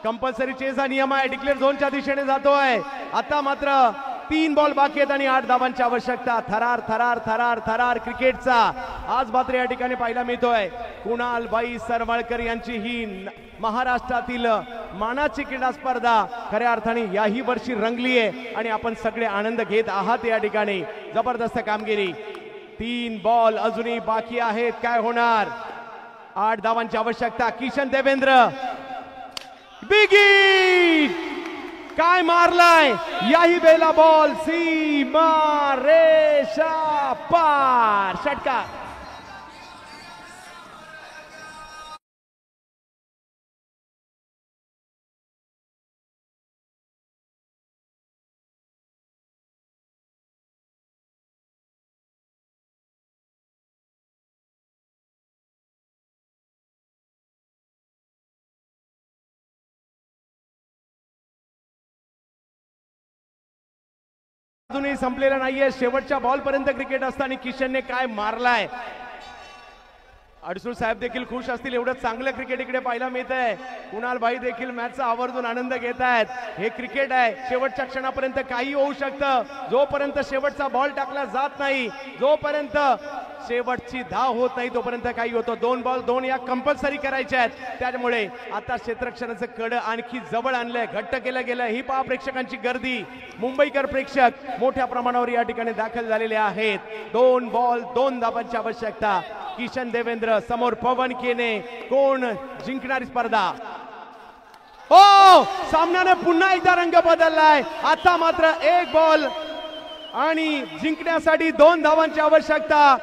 कंपल्सरी चेजचा नियम आहे, डिक्लेअर झोनच्या दिशेने जातोय. आता मात्र 3 बॉल बाकी आहेत आणि 8 धावांची आवश्यकता. थरार थरार थरार थरार क्रिकेटचा आज मात्र या ठिकाणी पाहायला मिळतोय. कुणालबाई सरवळकर यांची ही महाराष्ट्रातील मानाची क्रीडा स्पर्धा खऱ्या अर्थाने याही वर्षी रंगली आहे आणि आपण सगळे आनंद घेत आहात. या ठिकाणी जबरदस्त कामगिरी. 3 बॉल अजूनही बाकी आहेत. काय होणार? 8 धावांची आवश्यकता. Kishan Devendra, big hit. काय मारलाय याही बेला बॉल, सीमा रेषा पार. षटकार. अजूनही संपलेला नाहीये. शेवटच्या बॉल पर्यंत क्रिकेट असताना किशनने काय मारलाय. अडसूळ साहेब देखील खुश असतील, एवढं चांगलं क्रिकेट इकडे पाहायला मिळत आहे. कुणाल भाई देखील मॅचचा आवर्जून आनंद घेत आहेत. हे क्रिकेट आहे, शेवटच्या क्षणापर्यंत काही होऊ शकतं. जोपर्यंत शेवटचा बॉल टाकला जात नाही, जोपर्यंत शेवटची धाव होत नाही, तोपर्यंत काही होतं. 2 बॉल 2 या कंपल्सरी करायच्या आहेत. त्यामुळे आता क्षेत्ररक्षणाचं कडं आणखी जवळ आणलंय, घट्ट केलं गेलं. ही पहा प्रेक्षकांची गर्दी. मुंबईकर प्रेक्षक मोठ्या प्रमाणावर या ठिकाणी दाखल झालेले आहेत. 2 बॉल 2 धावांची आवश्यकता. किशन देवेंद्र समोर पवन केने. कोण जिंकणारी स्पर्धा? हो, सामन्याने पुन्हा एकदा रंग बदललाय. आता मात्र 1 बॉल आणि जिंकण्यासाठी 2 धावांची आवश्यकता.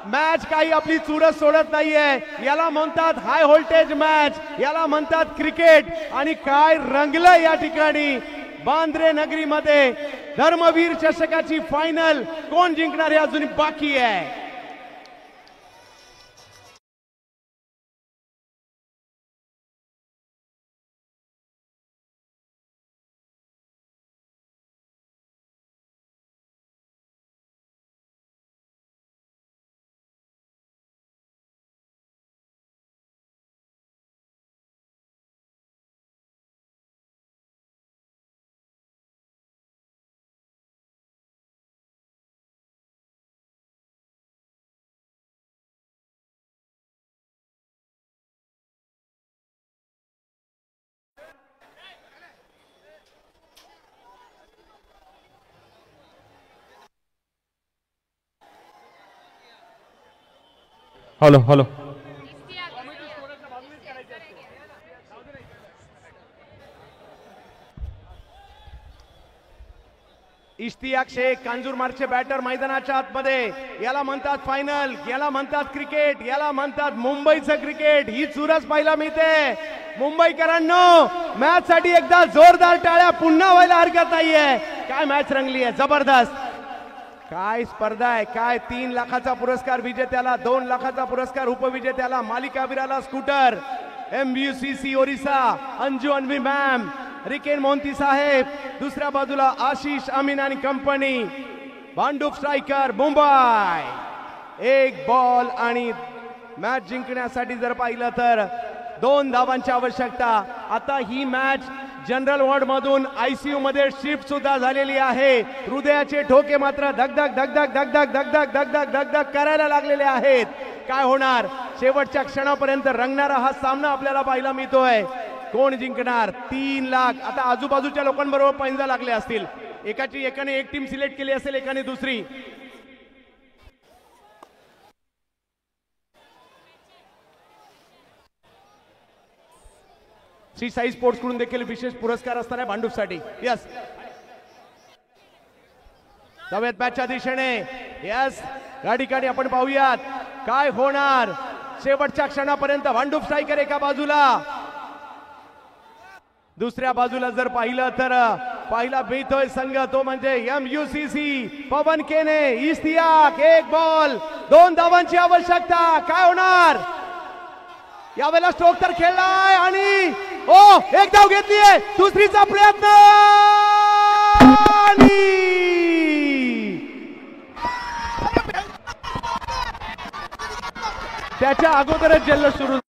मॅच काही आपली चुरस सोडत नाहीये. याला म्हणतात हाय व्होल्टेज मॅच, याला म्हणतात क्रिकेट. आणि काय रंगलं या ठिकाणी बांद्रे नगरीमध्ये. धर्मवीर चषकाची फायनल कोण जिंकणार हे अजून बाकी आहे. हॅलो हॅलो इश्तियाक शेख कांजूरमार्गचे बॅटर मैदानाच्या आतमध्ये. याला म्हणतात फायनल, याला म्हणतात क्रिकेट, याला म्हणतात मुंबईचं क्रिकेट. ही चुरस पाहायला मिळते. मुंबईकरांनो, मॅच साठी एकदा जोरदार टाळ्या पुन्हा व्हायला हरकत नाहीये. काय मॅच रंगली आहे, जबरदस्त. काय स्पर्धा आहे, काय 3 लाखाचा पुरस्कार विजेत्याला, 2 लाखाचा पुरस्कार उपविजेत्याला, मालिकावीराला scooter. MUCC Orissa Anju Anvi ma'am, Riken Mohanty साहेब, दुसऱ्या बाजूला आशिष अमीन आणि company. Bhandup striker Mumbai. 1 ball आणि मॅच जिंकण्यासाठी जर पाहिलं तर 2 धावांची आवश्यकता. आता ही मॅच जनरल वॉर्ड मधून ICU मध्ये शिफ्ट सुद्धा झालेली आहे. हृदयाचे ठोके मात्र धगधग धगधग धगधग धगधग धगधग धगधग करायला लागलेले आहेत. काय होणार, शेवटच्या क्षणापर्यंत रंगणारा हा सामना आपल्याला पाहायला मिळतोय. कोण जिंकणार? 3 लाख. आता आजूबाजूच्या लोकांबरोबर पैंजा लागले असतील. एकाने एक टीम सिलेक्ट केली असेल, एकाने दुसरी. श्री साई स्पोर्ट्स कडून देखील विशेष पुरस्कार असणार आहे भांडूपसाठी. यस, जाऊयात मॅचच्या दिशेने. यस, या ठिकाणी आपण पाहूयात काय होणार. शेवटच्या क्षणापर्यंत भांडूप स्ट्रायकर एका बाजूला, दुसऱ्या बाजूला जर पाहिलं तर पाहिला मिळतोय संघ तो म्हणजे MUCC पवन केने. इश्तियाक 1 बॉल 2 धावांची आवश्यकता. काय होणार यावेळेला? स्ट्रोक तर खेळलाय आणि एक धाव घेतलीये. दुसरीचा प्रयत्न आणि त्याच्या अगोदरच जल्लोष सुरू.